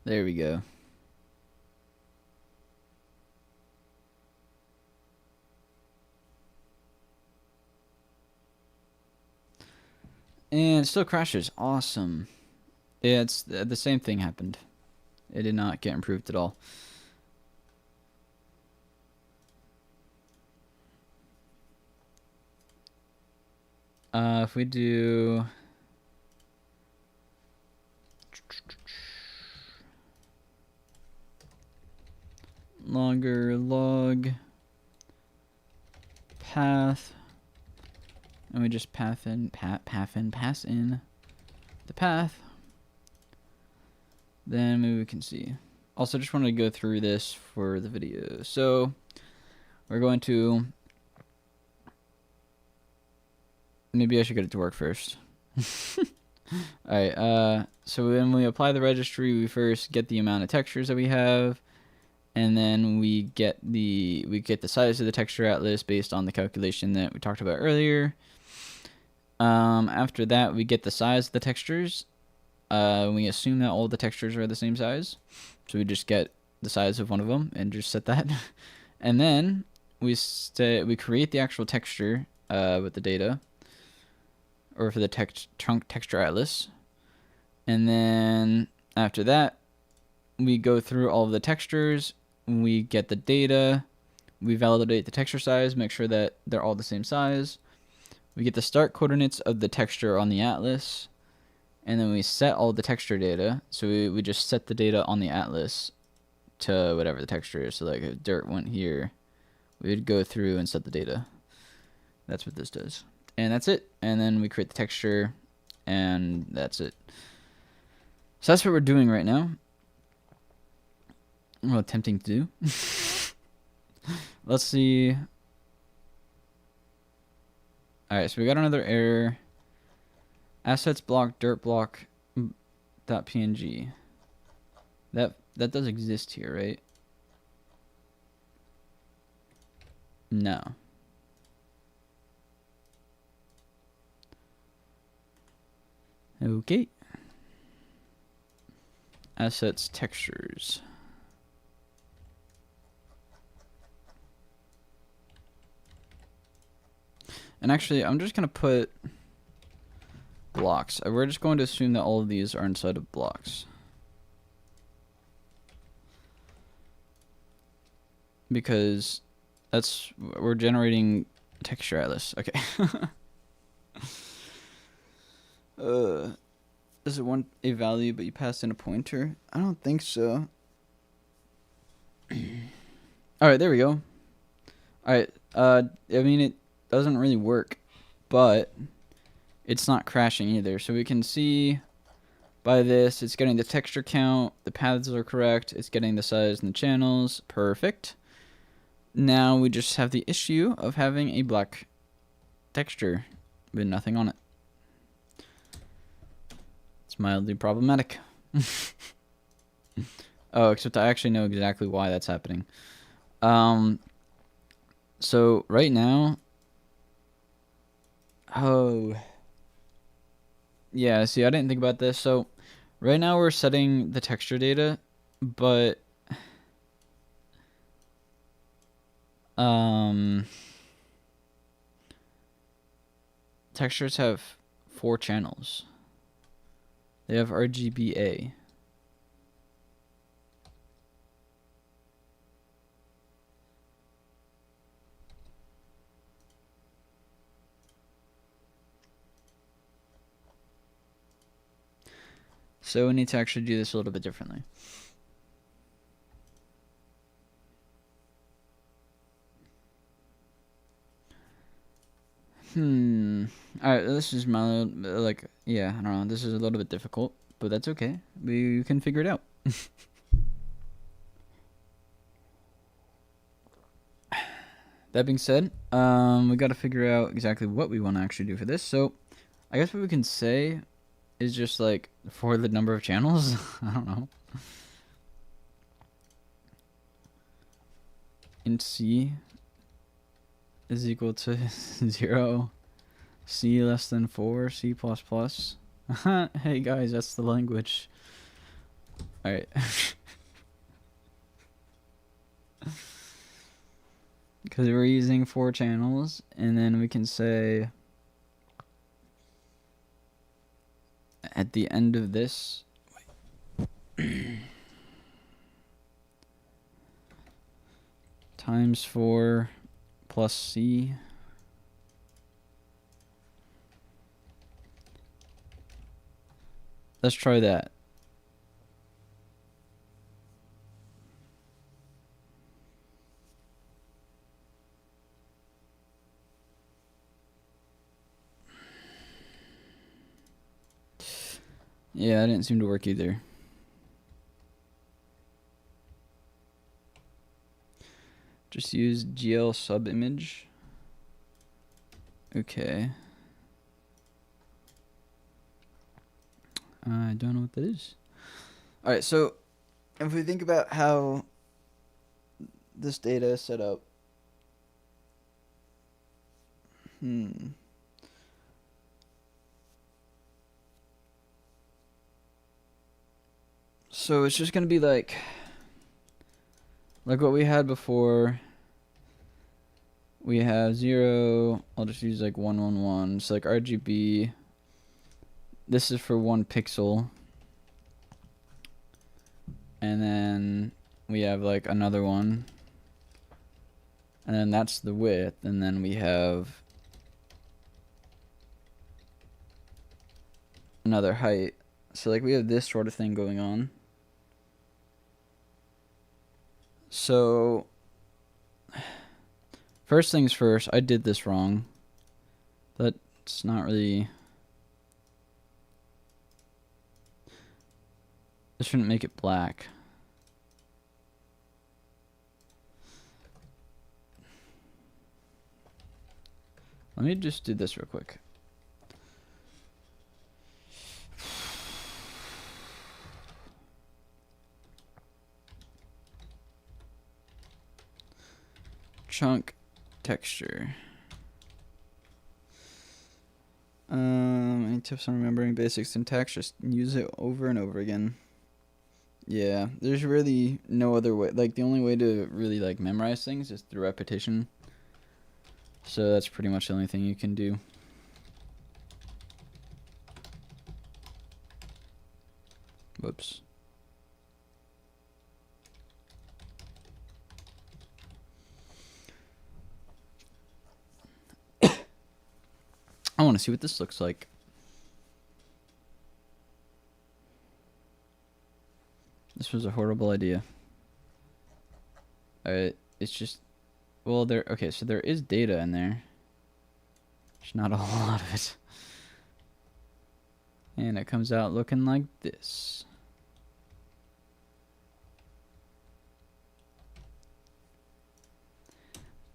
There we go. And it still crashes. Awesome. Yeah, it's the same thing happened. It did not get improved at all. If we do... log path, and we just pass in the path, then maybe we can see. Also, just wanted to go through this for the video. So we're going to, maybe I should get it to work first. Alright, so when we apply the registry, we first get the amount of textures that we have, and then we get the size of the texture atlas based on the calculation that we talked about earlier. After that, we get the size of the textures. We assume that all the textures are the same size, so we just get the size of one of them and just set that. And then we create the actual texture with the data, or for the trunk texture atlas. And then after that, we go through all of the textures, we get the data, we validate the texture size, make sure that they're all the same size. We get the start coordinates of the texture on the atlas, and then we set all the texture data. So we just set the data on the atlas to whatever the texture is. So like if dirt went here, we would go through and set the data. That's what this does. And that's it. And then we create the texture, and that's it. So that's what we're doing right now. Well, attempting to do. Let's see. Alright, so we got another error. Assets block dirt block .png. That does exist here, right? No. Okay. Assets textures. And actually, I'm just going to put blocks. We're just going to assume that all of these are inside of blocks. Because we're generating texture atlas. Okay. Is it a value, but you passed in a pointer? I don't think so. Alright, there we go. Alright, I mean, it doesn't really work, but it's not crashing either. So we can see by this, it's getting the texture count, the paths are correct, it's getting the size and the channels, perfect. Now we just have the issue of having a black texture with nothing on it. It's mildly problematic. Oh, except I actually know exactly why that's happening. So right now, oh, yeah, see, I didn't think about this. So right now we're setting the texture data, but textures have 4 channels. They have RGBA. So we need to actually do this a little bit differently. Alright, this is my, like, yeah, I don't know, this is a little bit difficult, but that's okay. We can figure it out. That being said, we gotta figure out exactly what we want to actually do for this. So, I guess what we can say is just, like, for the number of channels. I don't know. Int C is equal to 0. C less than 4, C++. Hey guys, that's the language. Alright. Because we're using 4 channels, and then we can say at the end of this, times 4 plus C. Let's try that. Yeah, that didn't seem to work either. Just use GL sub image. Okay. I don't know what that is. All right, so if we think about how this data is set up, so it's just gonna be like what we had before. We have 0. I'll just use like 111. So like RGB. This is for 1 pixel. And then we have like another one. And then that's the width. And then we have another height. So like we have this sort of thing going on. So first things first, I did this wrong. That's not really... This shouldn't make it black. Let me just do this real quick. Chunk texture. Any tips on remembering basic syntax? Just use it over and over again. Yeah, there's really no other way. Like, the only way to really, like, memorize things is through repetition. So that's pretty much the only thing you can do. Whoops. I want to see what this looks like. This was a horrible idea. It's just, well, okay, so there is data in there. There's not a whole lot of it. And it comes out looking like this.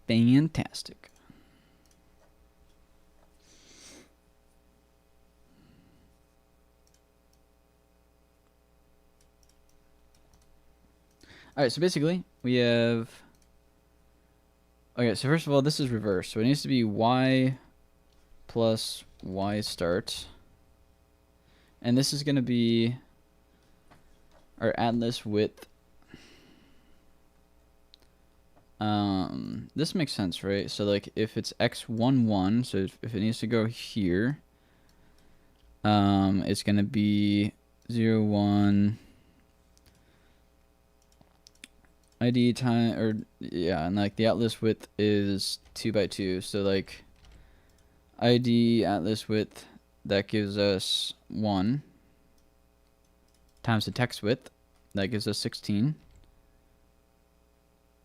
Fantastic. Alright, so basically, we have... Okay, so first of all, this is reverse. So it needs to be y plus y start. And this is going to be our atlas width. This makes sense, right? So like if it's x11, so if it needs to go here, it's going to be 0, 1... ID time, or yeah, and like the atlas width is 2 by 2, so like ID atlas width, that gives us 1 times the text width, that gives us 16.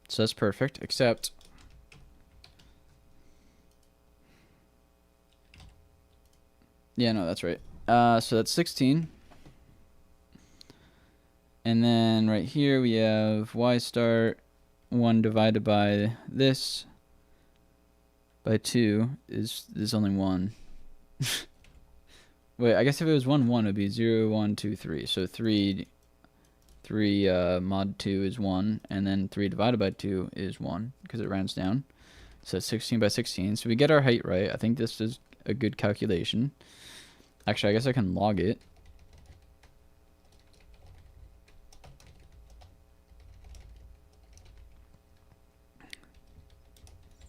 So that's perfect, except yeah, no, that's right. So that's 16. And then right here we have y start 1 divided by this by 2 is only 1. Wait, I guess if it was 1, 1, it would be 0, 1, 2, 3. So 3 mod 2 is 1, and then 3 divided by 2 is 1, because it rounds down. So 16 by 16. So we get our height right. I think this is a good calculation. Actually, I guess I can log it.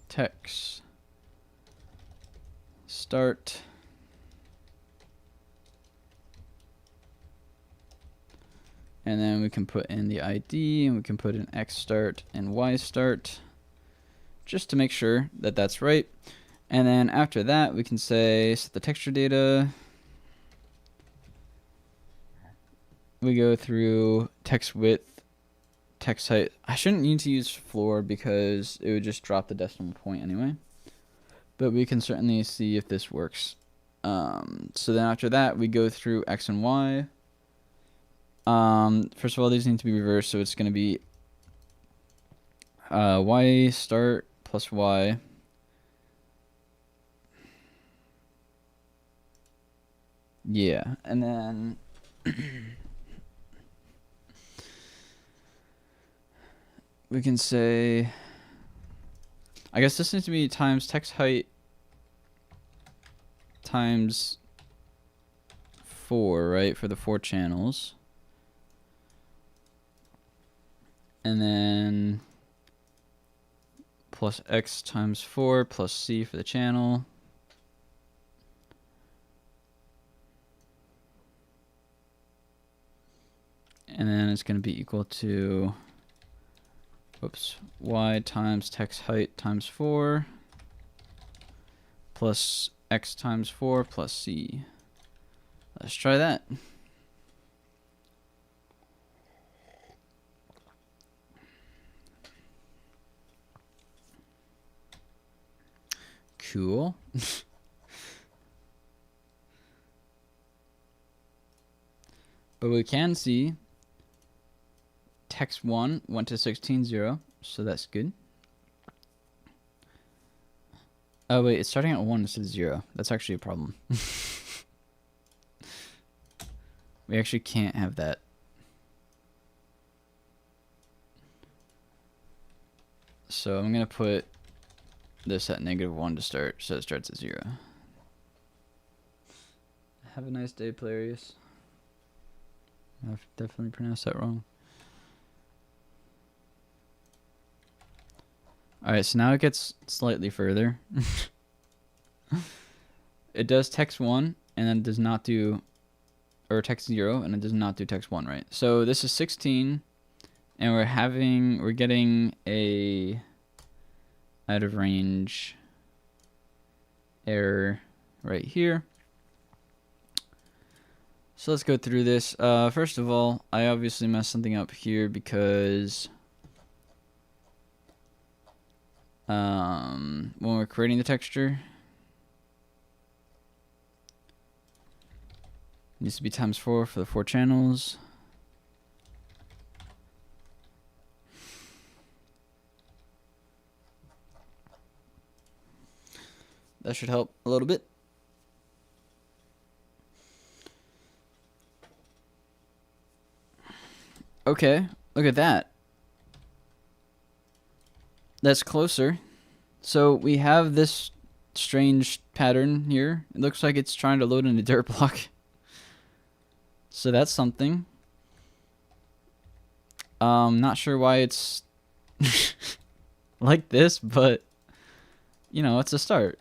Text start and then we can put in the ID, and we can put in X start and Y start just to make sure that that's right. And then after that we can say set the texture data. We go through text width, text height. I shouldn't need to use floor because it would just drop the decimal point anyway. But we can certainly see if this works. So then after that, we go through X and Y. First of all, these need to be reversed, so it's going to be Y start plus Y. Yeah, and then We can say, I guess this needs to be times text height times 4, right, for the 4 channels. And then plus x times 4 plus c for the channel. And then it's going to be equal to, whoops, y times text height times 4 plus x times 4 plus c. Let's try that. Cool. But we can see text 1 went to 16.0, so that's good. Oh wait, it's starting at 1 instead of 0. That's actually a problem. We actually can't have that. So I'm going to put this at -1 to start, so it starts at 0. Have a nice day, Polarius. I've definitely pronounced that wrong. Alright, so now it gets slightly further. It does text 1, and then it does not do, or text 0, and it does not do text 1, right? So this is 16, and we're getting a out of range error right here. So let's go through this. First of all, I obviously messed something up here because when we're creating the texture, it needs to be times 4 for the 4 channels. That should help a little bit. Okay, look at that. That's closer. So we have this strange pattern here. It looks like it's trying to load in a dirt block. So that's something. Not sure why it's like this, but you know, it's a start.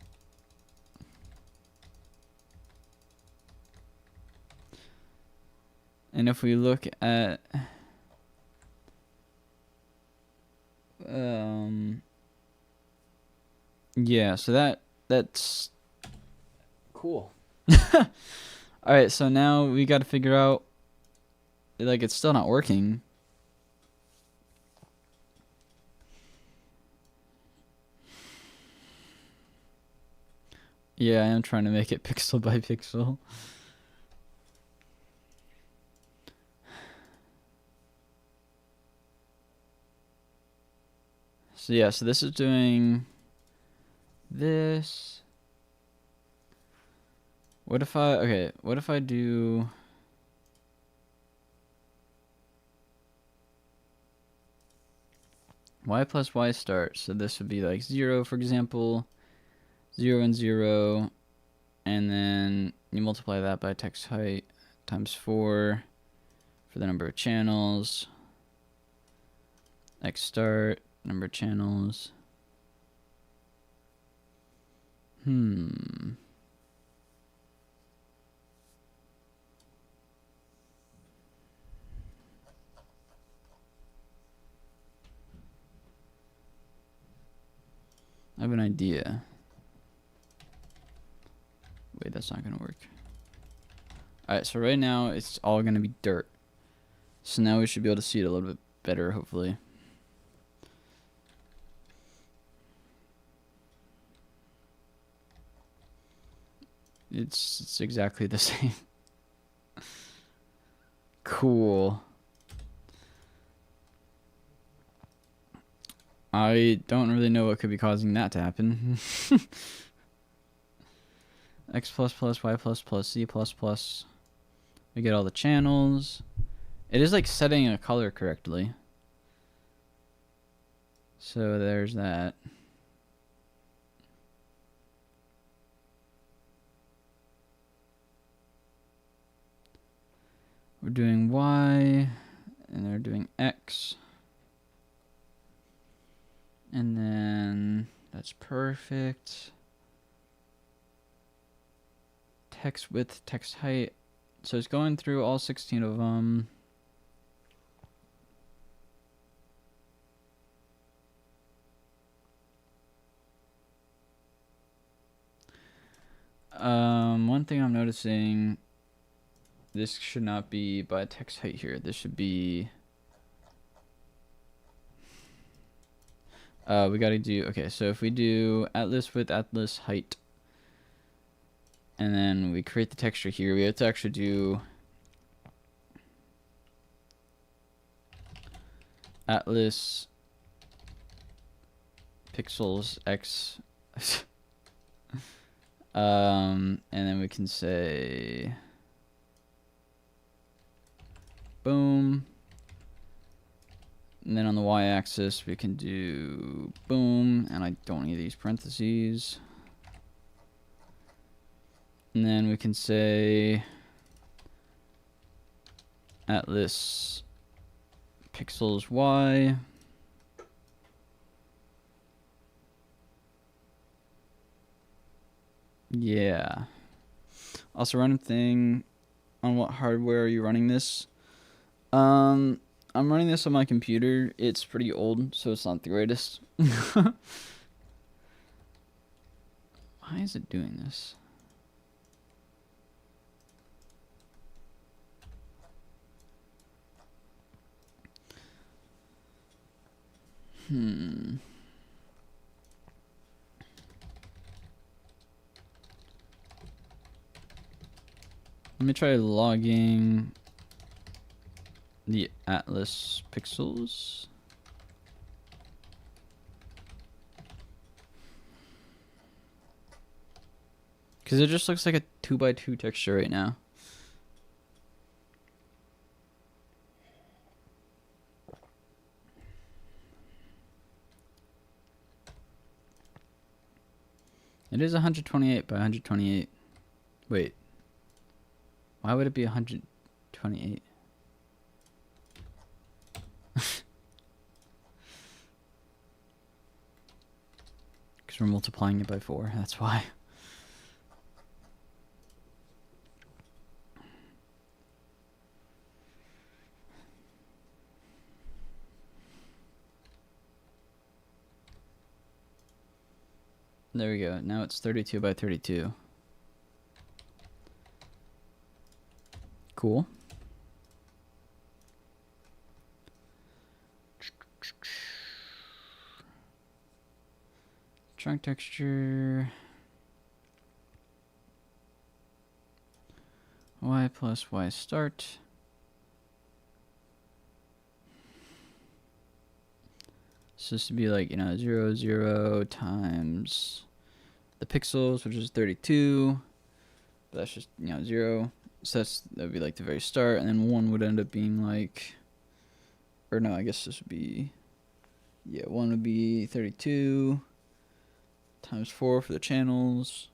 And if we look at yeah, so that's cool. All right, so now we got to figure out, like, it's still not working. Yeah, I am trying to make it pixel by pixel. So yeah, so this is doing this. What if I do y plus y start? So this would be like 0, for example, 0 and 0, and then you multiply that by text height times 4 for the number of channels, x start, number of channels. I have an idea. Wait, that's not gonna work. Alright, so right now it's all gonna be dirt. So now we should be able to see it a little bit better, hopefully. It's exactly the same. Cool. I don't really know what could be causing that to happen. X plus plus, Y plus plus, Z plus plus. We get all the channels. It is like setting a color correctly. So there's that. We're doing Y, and they're doing X. And then that's perfect. Text width, text height. So it's going through all 16 of them. One thing I'm noticing, this should not be by text height here. This should be, we gotta do, okay, so if we do atlas width, atlas height, and then we create the texture here, we have to actually do atlas pixels x and then we can say boom, and then on the y-axis we can do boom, and I don't need these parentheses, and then we can say atlas pixels y, yeah. Also, random thing, on what hardware are you running this? I'm running this on my computer. It's pretty old, so it's not the greatest. Why is it doing this? Let me try logging the atlas pixels. Because it just looks like a 2x2 texture right now. It is 128 by 128. Wait. Why would it be 128? Because we're multiplying it by 4, that's why. There we go. Now it's 32 by 32. Cool. Trunk texture. Y plus Y start. So this would be like, 0, 0 times the pixels, which is 32. But that's just, 0. So that would be like the very start. And then 1 would end up being like, or no, I guess this would be, 1 would be 32 times 4 for the channels.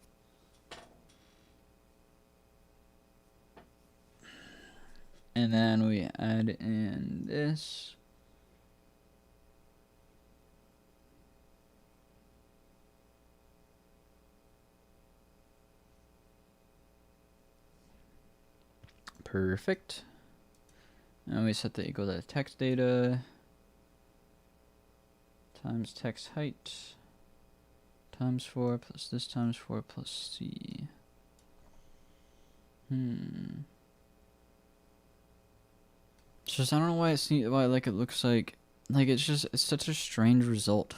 And then we add in this. Perfect. And we set the equal to text data times text height times 4 plus this times 4 plus C. It's just, I don't know why it looks like it's such a strange result.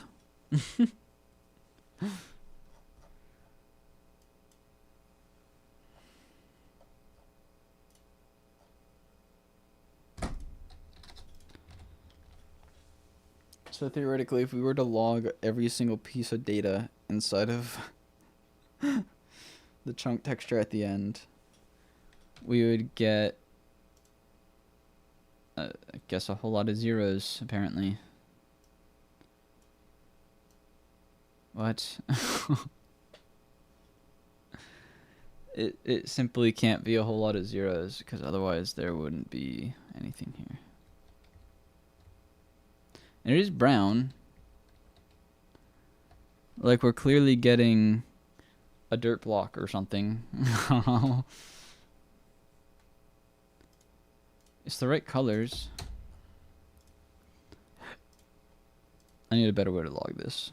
So theoretically, if we were to log every single piece of data inside of the chunk texture at the end, we would get I guess a whole lot of zeros, apparently. What? It simply can't be a whole lot of zeros, because otherwise there wouldn't be anything here. And it is brown. Like, we're clearly getting a dirt block or something. It's the right colors. I need a better way to log this.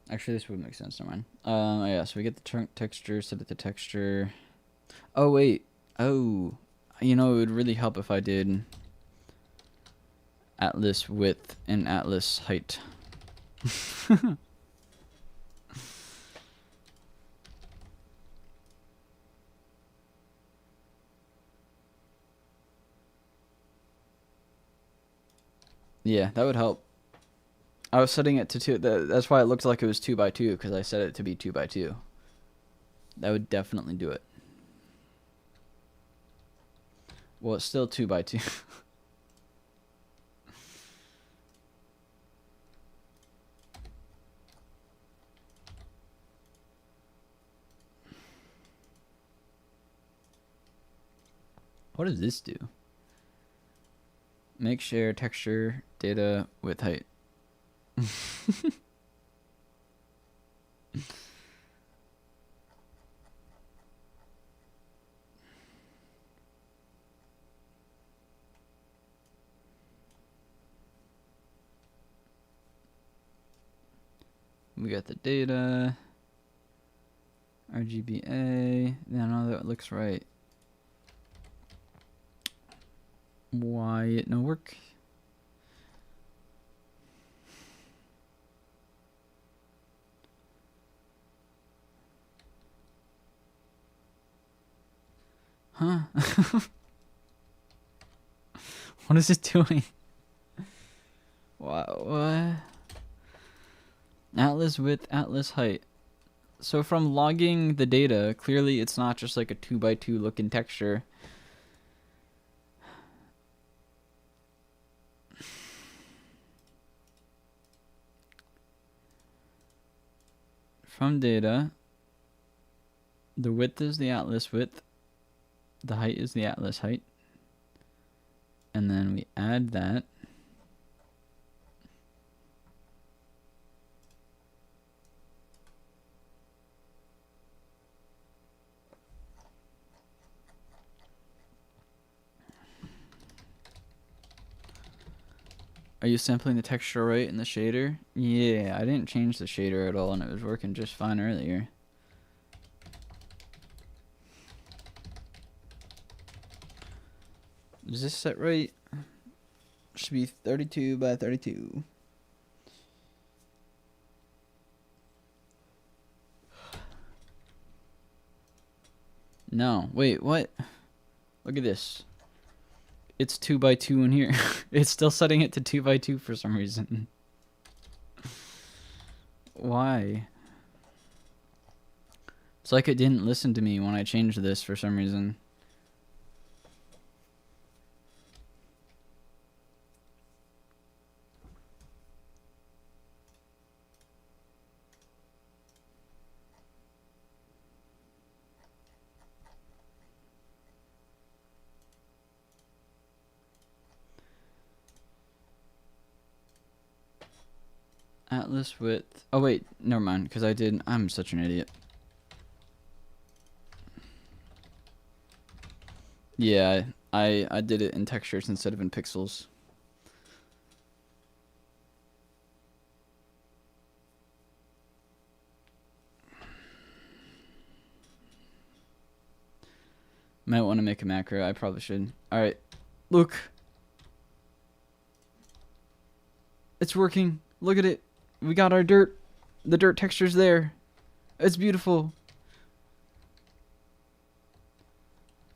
Actually, this would make sense. Never mind. Yeah, so we get the texture, set it to texture. Oh, wait. Oh, you know, it would really help if I did atlas width and atlas height. Yeah, that would help. I was setting it to 2. That's why it looked like it was 2 by 2, because I set it to be 2 by 2. That would definitely do it. Well, it's still 2 by 2. What does this do? Make share texture data with height. We got the data. RGBA. Yeah, no, that looks right. Why it no work? Huh? What is it doing? What? Atlas width, atlas height. So from logging the data, clearly it's not just like a 2 by 2 looking texture. From data, the width is the atlas width, the height is the atlas height, and then we add that. Are you sampling the texture right in the shader? Yeah, I didn't change the shader at all, and it was working just fine earlier. Is this set right? Should be 32 by 32. No, wait, what? Look at this. It's 2 by 2 in here. It's still setting it to 2 by 2 for some reason. Why? It's like it didn't listen to me when I changed this for some reason. Atlas width. Oh wait, never mind, because I'm such an idiot. Yeah, I did it in textures instead of in pixels. Might want to make a macro. I probably should. Alright, look. It's working. Look at it. We got our dirt. The dirt texture's there. It's beautiful.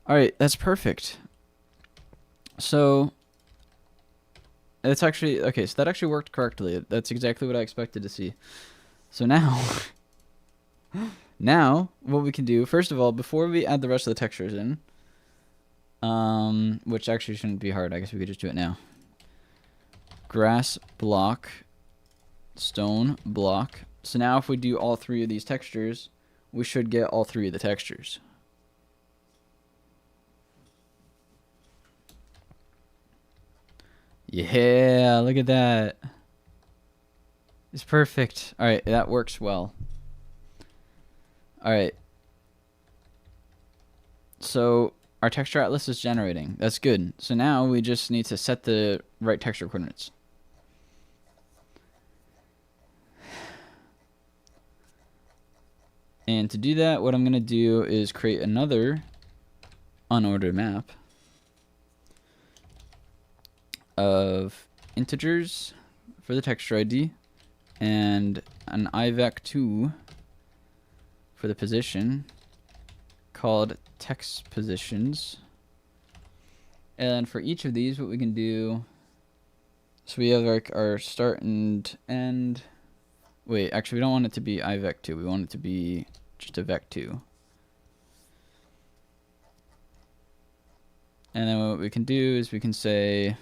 Alright, that's perfect. So it's actually okay. So that actually worked correctly. That's exactly what I expected to see. So now, now what we can do first of all, before we add the rest of the textures in, which actually shouldn't be hard. I guess we could just do it now. Grass block, stone block. So now if we do all three of these textures, we should get all three of the textures. Yeah, look at that. It's perfect. All right, that works well. All right. So our texture atlas is generating. That's good. So now we just need to set the right texture coordinates. And to do that, what I'm going to do is create another unordered map of integers for the texture ID and an IVEC2 for the position called text positions. And for each of these, what we can do, so we have like our start and end. Wait, actually we don't want it to be IVEC2. We want it to be just a vec2. And then what we can do is we can say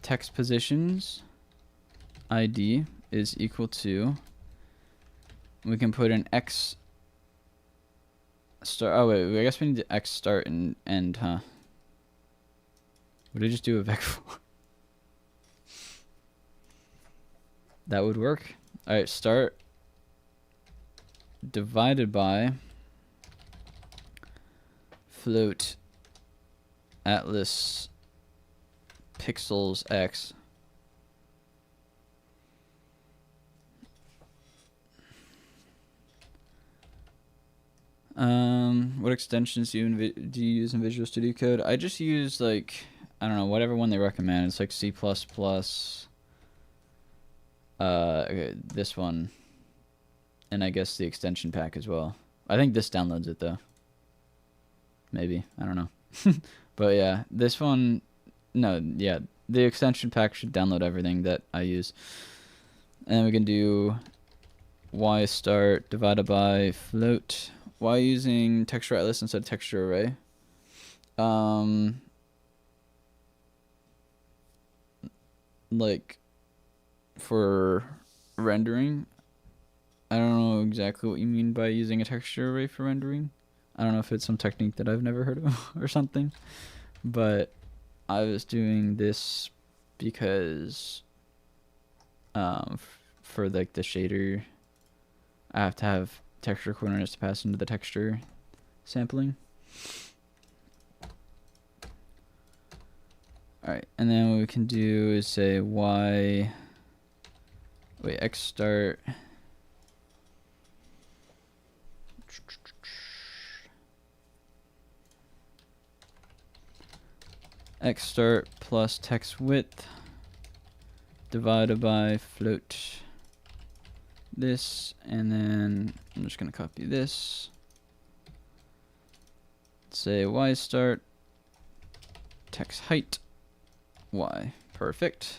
text positions ID is equal to, we can put an X start. Oh wait, I guess we need to X start and end, huh? What did I just do a vec for? That would work. All right, start divided by float atlas pixels x. What extensions do you use in Visual Studio Code? I just use like, I don't know, whatever one they recommend. It's like C++. Okay, this one, and I guess the extension pack as well. I think this downloads it though. Maybe, I don't know. But yeah, this one, no, yeah, the extension pack should download everything that I use. And we can do y start divided by float. Why using texture atlas instead of texture array? Like for rendering, I don't know exactly what you mean by using a texture array for rendering. I don't know if it's some technique that I've never heard of or something, but I was doing this because for like the shader, I have to have texture coordinates to pass into the texture sampling. Alright, and then what we can do is say x start x start plus text width divided by float this, and then I'm just gonna copy this, say y start text height y. Perfect.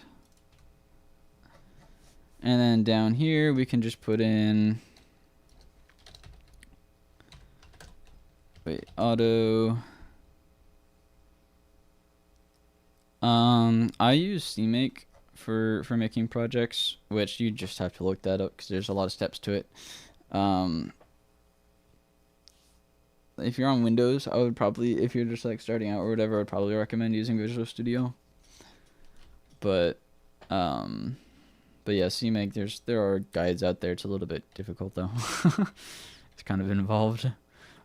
And then down here we can just put in auto. I use CMake for making projects, which you just have to look that up because there's a lot of steps to it. If you're on Windows, I would probably, if you're just like starting out or whatever, I would probably recommend using Visual Studio. But yeah, CMake, there are guides out there. It's a little bit difficult though. It's kind of involved.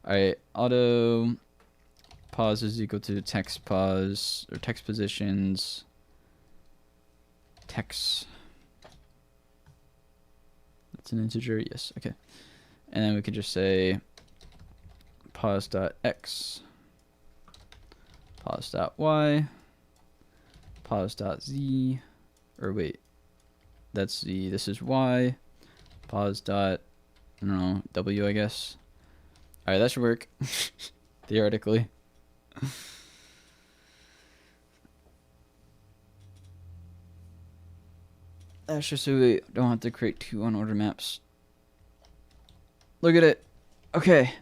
All right, auto pause is equal to text pause or text positions text. That's an integer, yes, okay. And then we could just say pause.x, pause.y, pause.z, or wait, that's z, this is y, pause dot, I don't know, w, I guess. Alright, that should work, theoretically. That's just so we don't have to create 2 unordered maps. Look at it. Okay,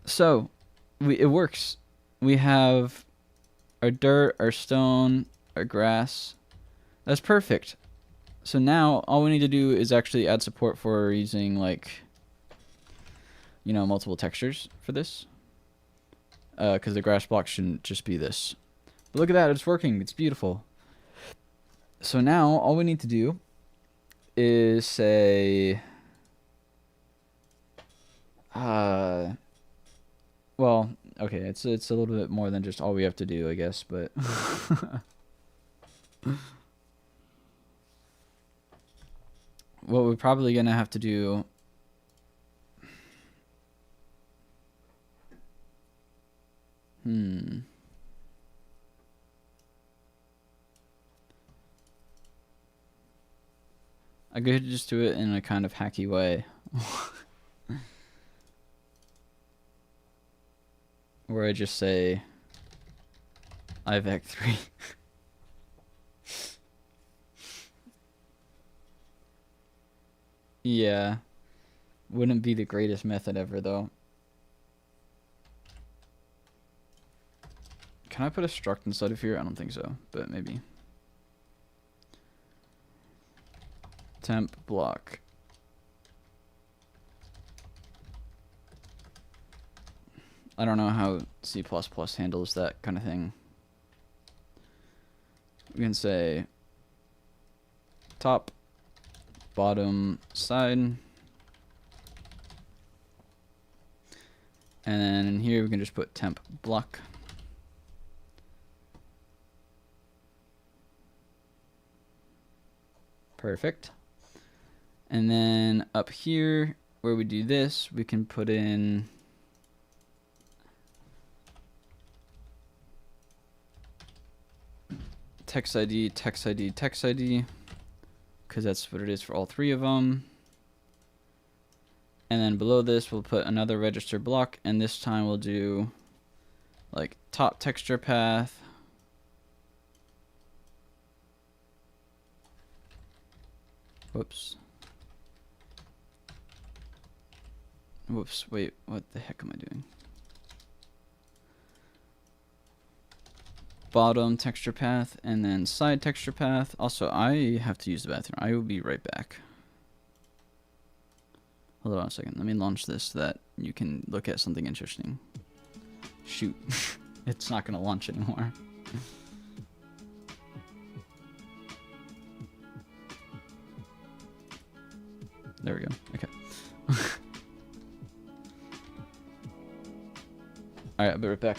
so it works. We have our dirt, our stone, our grass. That's perfect. So now all we need to do is actually add support for using, like, you know, multiple textures for this. Because the grass block shouldn't just be this. But look at that, it's working. It's beautiful. So now all we need to do is say, well, okay, it's a little bit more than just all we have to do, I guess, but what we're probably gonna have to do I could just do it in a kind of hacky way. Where I just say IVAC3. Yeah. Wouldn't be the greatest method ever, though. Can I put a struct inside of here? I don't think so, but maybe. Temp block. I don't know how C++ handles that kind of thing. We can say top, bottom, side. And then in here we can just put temp block. Perfect. And then up here where we do this, we can put in text ID, text ID, text ID, because that's what it is for all 3 of them. And then below this, we'll put another register block, and this time we'll do like top texture path. Whoops. Whoops, wait, what the heck am I doing? Bottom texture path, and then side texture path. Also, I have to use the bathroom. I will be right back. Hold on a second. Let me launch this so that you can look at something interesting. Shoot. It's not going to launch anymore. There we go. Okay. Alright, I'll be right back.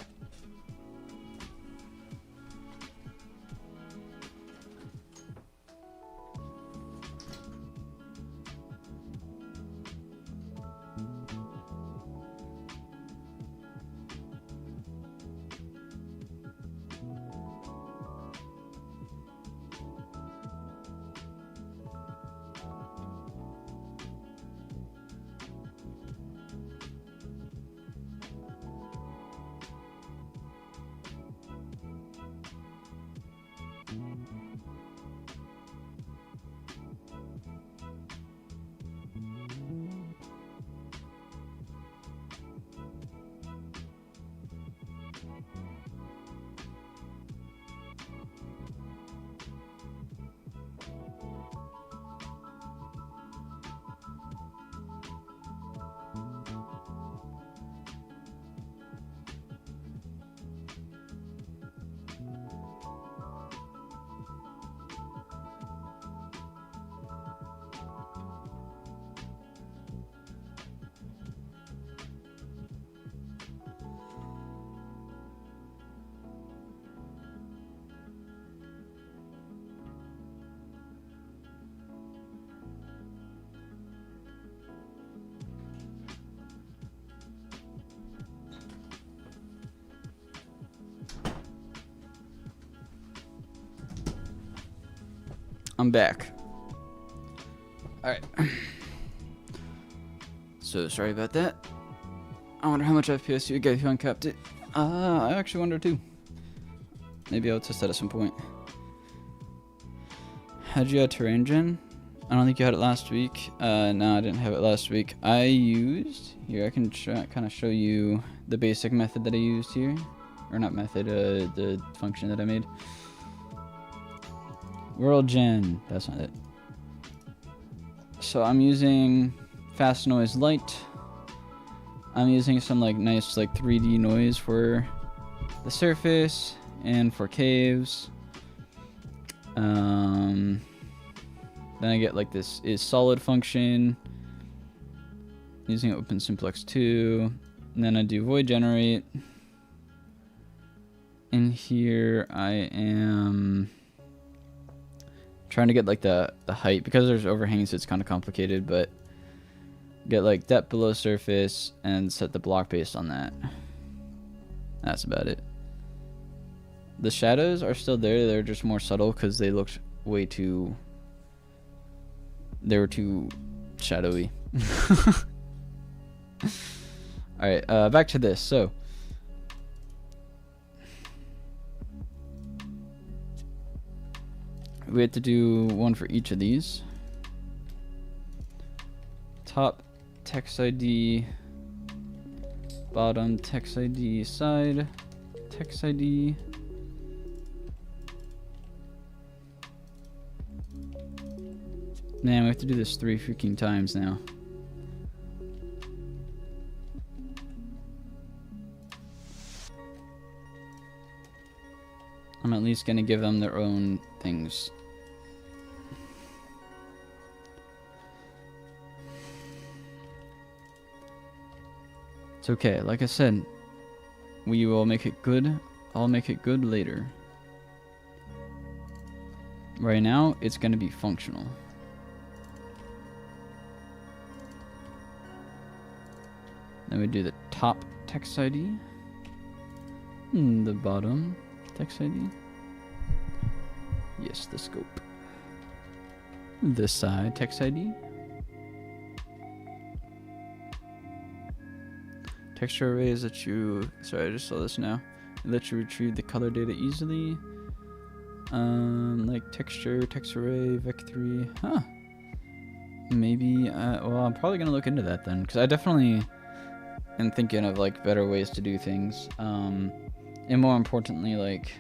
I'm back. Alright. So sorry about that. I wonder how much FPS you get if you uncapped it. I actually wonder too. Maybe I'll test that at some point. Had you had terrain gen? I don't think you had it last week. No, I didn't have it last week. I used, here I can kind of show you the basic method that I used here. Or not method, the function that I made. World gen, that's not it. So I'm using fast noise light. I'm using some like nice like 3D noise for the surface and for caves. Then I get like this is solid function using OpenSimplex 2. And then I do void generate. In here I am trying to get like the height, because there's overhangs, it's kind of complicated, but get like depth below surface and set the block based on that. That's about it. The shadows are still there, they're just more subtle because they looked way too, they were too shadowy. Alright, back to this. So we have to do one for each of these. Top text ID, bottom text ID, side text ID. Man, we have to do this 3 freaking times now. I'm at least gonna give them their own things. It's okay, like I said, we will make it good. I'll make it good later. Right now, it's gonna be functional. Then we do the top text ID. And the bottom text ID. Yes, the scope. The side text ID. Texture arrays that you, sorry, I just saw this now. It lets you retrieve the color data easily. Like texture, text array, vec3. Huh. Maybe, well, I'm probably gonna look into that then, because I definitely am thinking of like better ways to do things. And more importantly, like,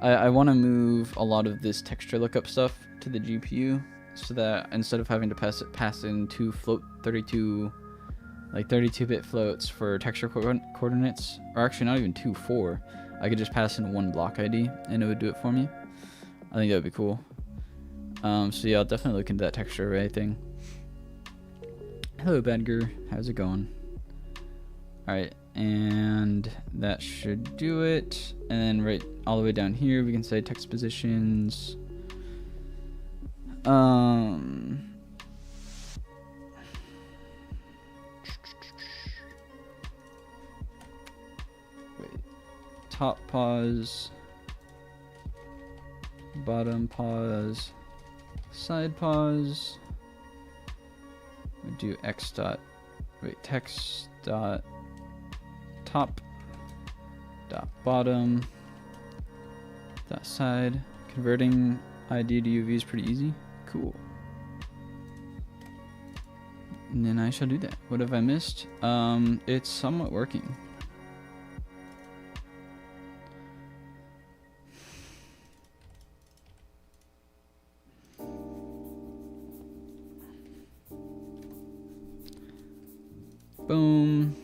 I want to move a lot of this texture lookup stuff to the GPU, so that instead of having to pass in 2 float 32-bit floats for texture coordinates, or actually not even 2, 4, I could just pass in 1 block ID and it would do it for me. I think that would be cool. So yeah, I'll definitely look into that texture array thing. Hello, Badger. How's it going? Alright, and that should do it. And then right all the way down here, we can say text positions. Top pause, bottom pause, side pause. We do text dot top dot bottom dot side. Converting ID to UV is pretty easy. Cool. And then I shall do that. What have I missed? It's somewhat working. Boom.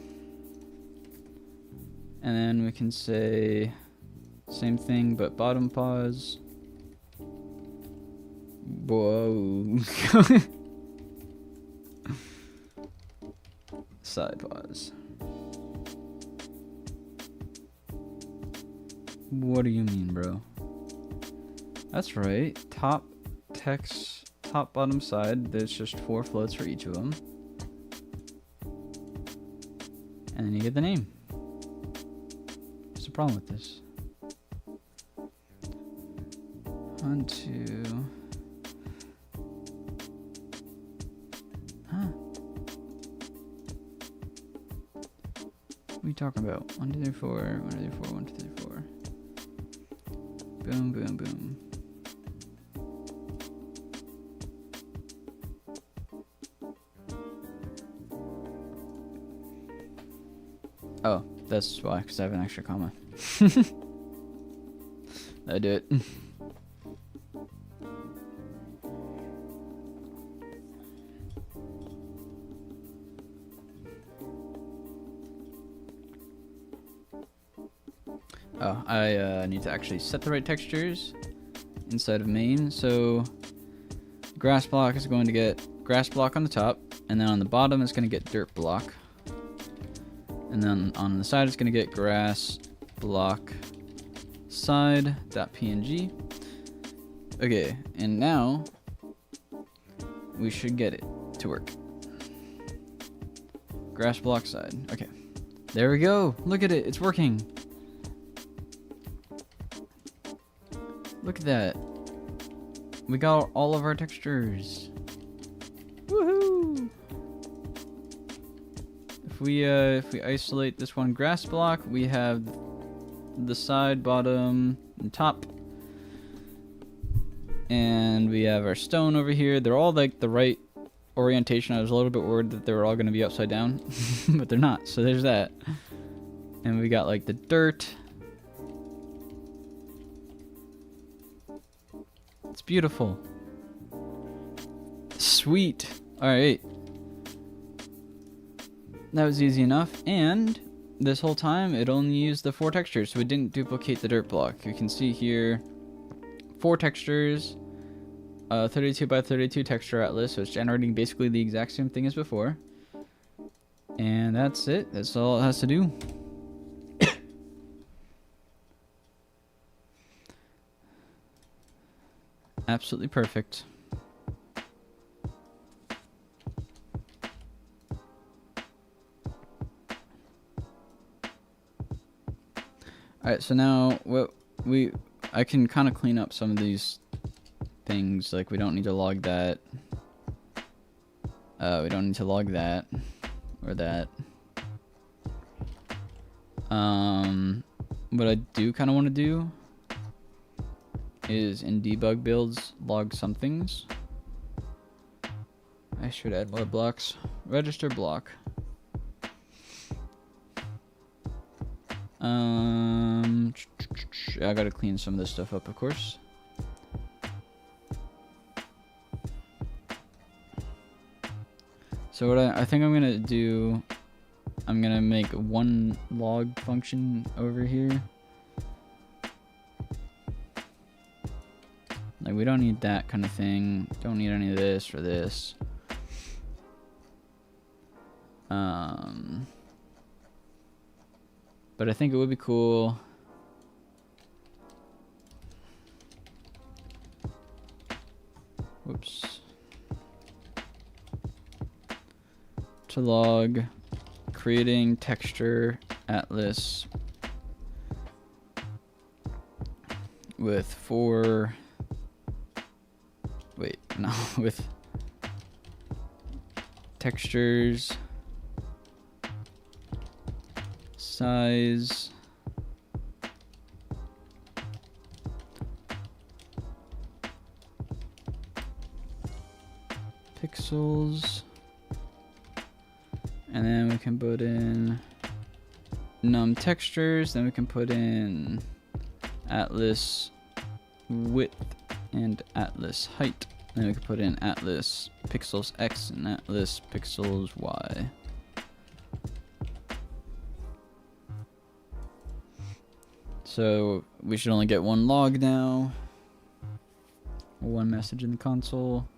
And then we can say same thing, but bottom pause. Whoa. Side pause. What do you mean, bro? That's right. Top text, top, bottom, side. There's just 4 floats for each of them. And then you get the name. What's the problem with this? 1, 2. Huh? What are you talking about? 1, 2, 3, 4. 1, 2, 3, 4. 1, 2, 3, 4. Boom, boom, boom. Oh, that's why, because I have an extra comma. I do it. Oh, I need to actually set the right textures inside of main. So grass block is going to get grass block on the top, and then on the bottom it's going to get dirt block. And then on the side it's going to get grass block side.png. Okay, and now we should get it to work. Grass block side. Okay. There we go. Look at it. It's working. Look at that. We got all of our textures. Woohoo! If we isolate this one grass block, we have the side, bottom, and top. And we have our stone over here. They're all like the right orientation. I was a little bit worried that they were all going to be upside down, but they're not. So there's that. And we got like the dirt. It's beautiful. Sweet. Alright. That was easy enough. And this whole time it only used the 4 textures, so it didn't duplicate the dirt block. You can see here 4 textures, 32 by 32 texture atlas, so it's generating basically the exact same thing as before. And that's it. That's all it has to do. Absolutely perfect. Alright, so now I can kind of clean up some of these things. Like, we don't need to log that. We don't need to log that or that. What I do kind of want to do is in debug builds log some things. I should add more blocks. Register block. I gotta clean some of this stuff up, of course. So what I think I'm gonna do, I'm gonna make one log function over here. Like, we don't need that kind of thing. Don't need any of this or this. But I think it would be cool. Whoops. To log creating texture atlas with 4. Wait, no, with textures, size, pixels, and then we can put in num textures, then we can put in atlas width and atlas height. Then we can put in atlas pixels X and atlas pixels Y. So we should only get one log now, or one message in the console.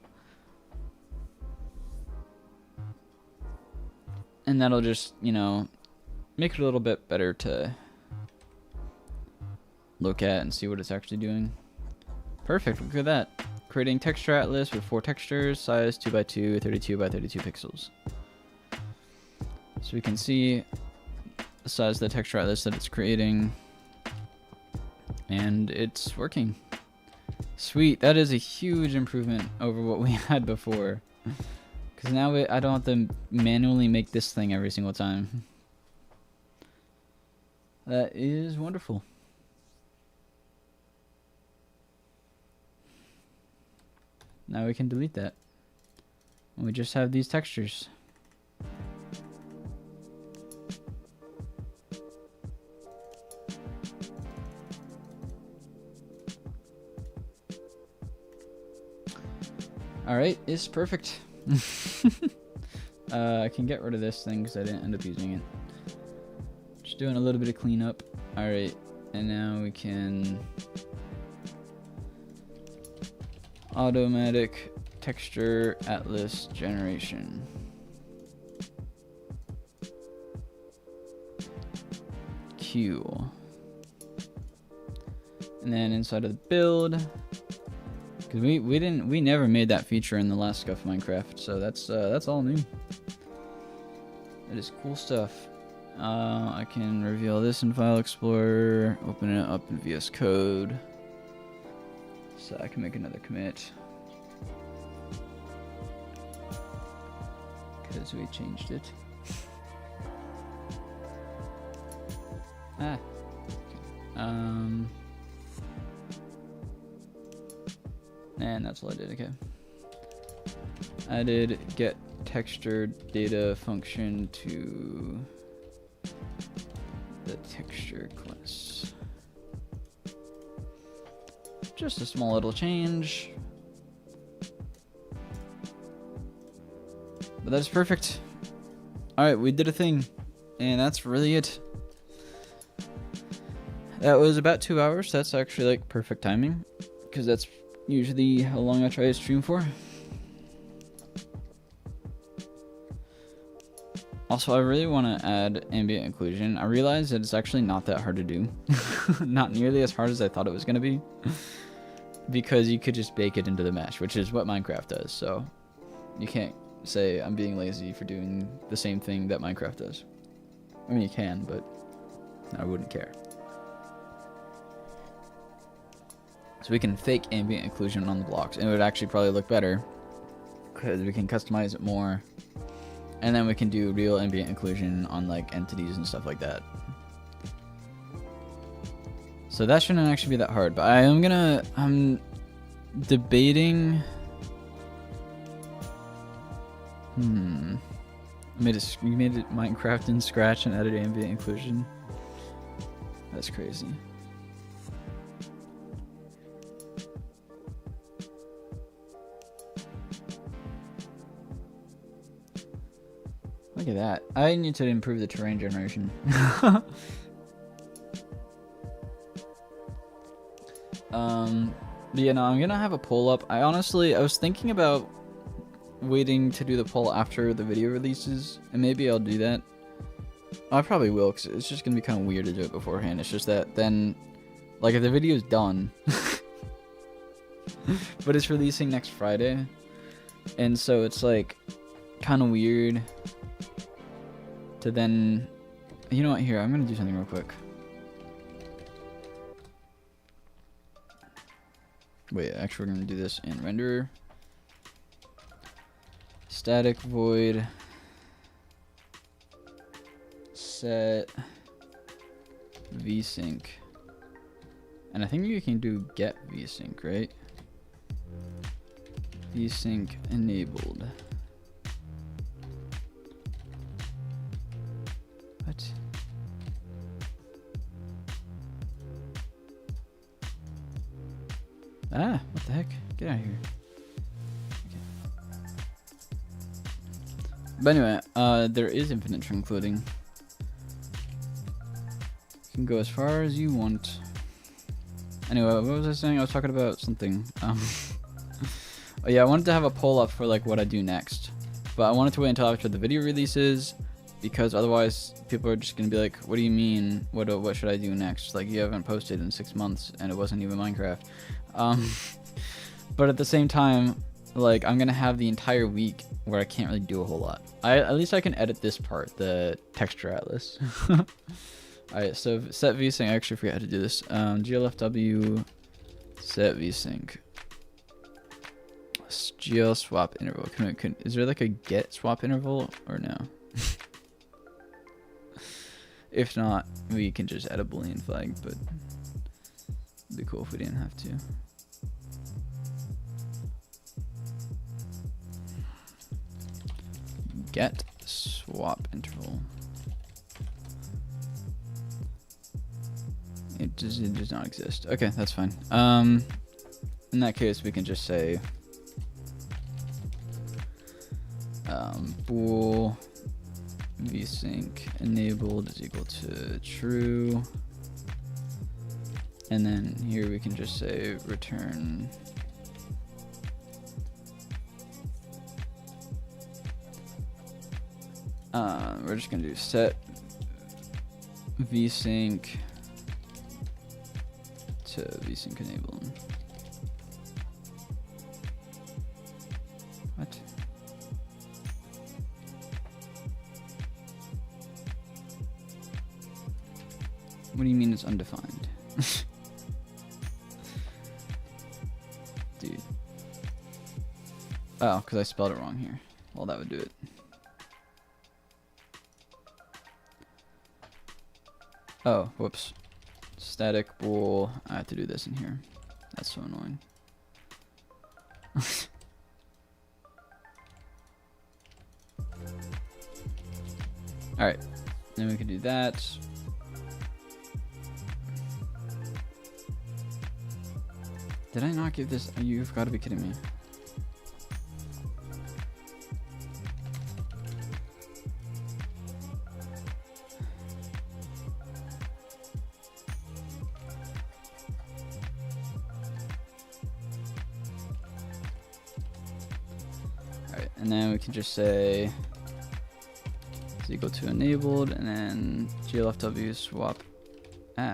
And that'll just, you know, make it a little bit better to look at and see what it's actually doing. Perfect, look at that. Creating texture atlas with 4 textures, size 2 by 2, 32 by 32 pixels. So we can see the size of the texture atlas that it's creating. And it's working. Sweet, that is a huge improvement over what we had before. Because now I don't have to manually make this thing every single time. That is wonderful. Now we can delete that. And we just have these textures. Alright, it's perfect. I can get rid of this thing because I didn't end up using it. Just doing a little bit of cleanup. Alright, and now we can automatic texture atlas generation. Q. And then inside of the build, because we never made that feature in the last Scuff Minecraft, so that's all new. That is cool stuff. I can reveal this in File Explorer, open it up in VS Code, so I can make another commit because we changed it. Ah. And that's all I did. Okay. I did get texture data function to the texture class. Just a small little change, but that's perfect. All right, we did a thing, and that's really it. That was about 2 hours. That's actually like perfect timing, because that's usually how long I try to stream for. Also, I really want to add ambient occlusion. I realized that it's actually not that hard to do. Not nearly as hard as I thought it was going to be. Because you could just bake it into the mesh, which is what Minecraft does. So you can't say I'm being lazy for doing the same thing that Minecraft does. I mean, you can, but I wouldn't care. So we can fake ambient occlusion on the blocks, and it would actually probably look better because we can customize it more, and then we can do real ambient occlusion on like entities and stuff like that. So that shouldn't actually be that hard, but I'm debating. You made it Minecraft in Scratch and added ambient occlusion. That's crazy. Look at that. I need to improve the terrain generation. But yeah, no, I'm gonna have a poll up. I was thinking about waiting to do the poll after the video releases, and maybe I'll do that. I probably will, because it's just gonna be kind of weird to do it beforehand. It's just that then, like, if the video's done, but it's releasing next Friday, and so it's like kind of weird to then, you know what, here, I'm gonna do something real quick. Wait, actually we're gonna do this in renderer. Static void set vsync. And I think you can do get vsync, right? Vsync enabled. What? Ah, what the heck? Get out of here. Okay. But anyway, there is infinite trunk loading. You can go as far as you want. Anyway, what was I saying? I was talking about something. Oh yeah, I wanted to have a poll up for like what I do next. But I wanted to wait until after the video releases, because otherwise people are just gonna be like, what do you mean? What should I do next? Like, you haven't posted in 6 months and it wasn't even Minecraft. But at the same time, like, I'm gonna have the entire week where I can't really do a whole lot. At least I can edit this part, the texture atlas. Alright, so set vsync, I actually forgot how to do this. glfw set vsync. GL swap interval. Is there like a get swap interval or no? If not, we can just add a boolean flag, but it'd be cool if we didn't have to. get swap interval. It does not exist. Okay, that's fine. In that case, we can just say bool vsync enabled is equal to true, and then here we can just say return we're just gonna do set vsync to vsync enabled. What? What do you mean it's undefined? Dude. Oh, because I spelled it wrong here. Well, that would do it. Oh, whoops. Static bool. I have to do this in here. That's so annoying. Alright. Then we can do that. Did I not give this? You've got to be kidding me. Alright, and then we can just say is equal to enabled, and then glfw swap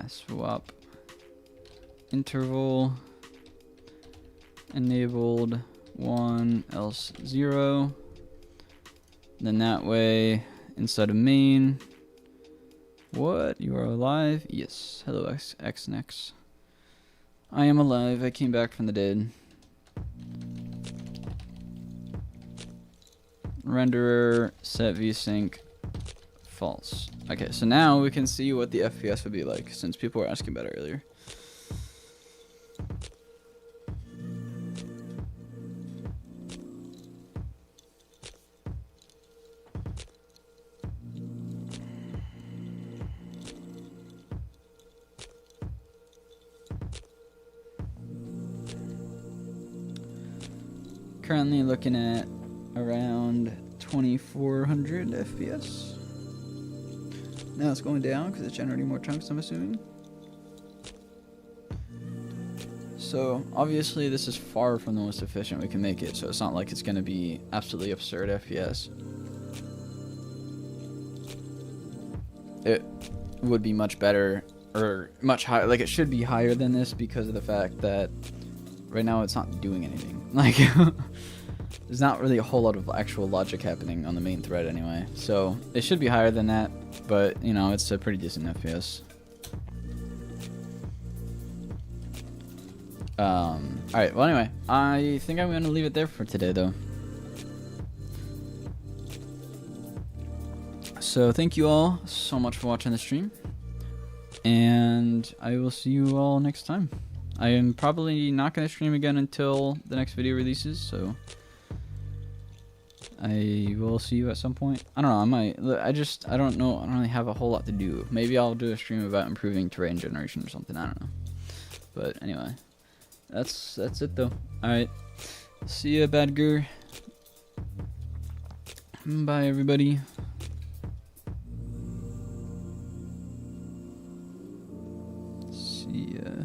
swap interval enabled 1 else 0. Then that way inside of main, what, you are alive? Yes. Hello xnex. I am alive. I came back from the dead. Renderer set vsync false. Okay, so now we can see what the FPS would be like, since people were asking about it earlier. Currently looking at around 2400 FPS. Now it's going down because it's generating more chunks, I'm assuming. So obviously this is far from the most efficient we can make it, so it's not like it's going to be absolutely absurd FPS. It would be much better, or much higher, like it should be higher than this because of the fact that right now it's not doing anything. Like there's not really a whole lot of actual logic happening on the main thread anyway, so it should be higher than that, but you know, it's a pretty decent FPS. Alright, well anyway, I think I'm going to leave it there for today though. So thank you all so much for watching the stream, and I will see you all next time. I am probably not going to stream again until the next video releases, so I will see you at some point. I don't know, I might, I don't know, I don't really have a whole lot to do. Maybe I'll do a stream about improving terrain generation or something, I don't know. But anyway, that's it though. Alright, see ya, Badger. Bye everybody. See ya.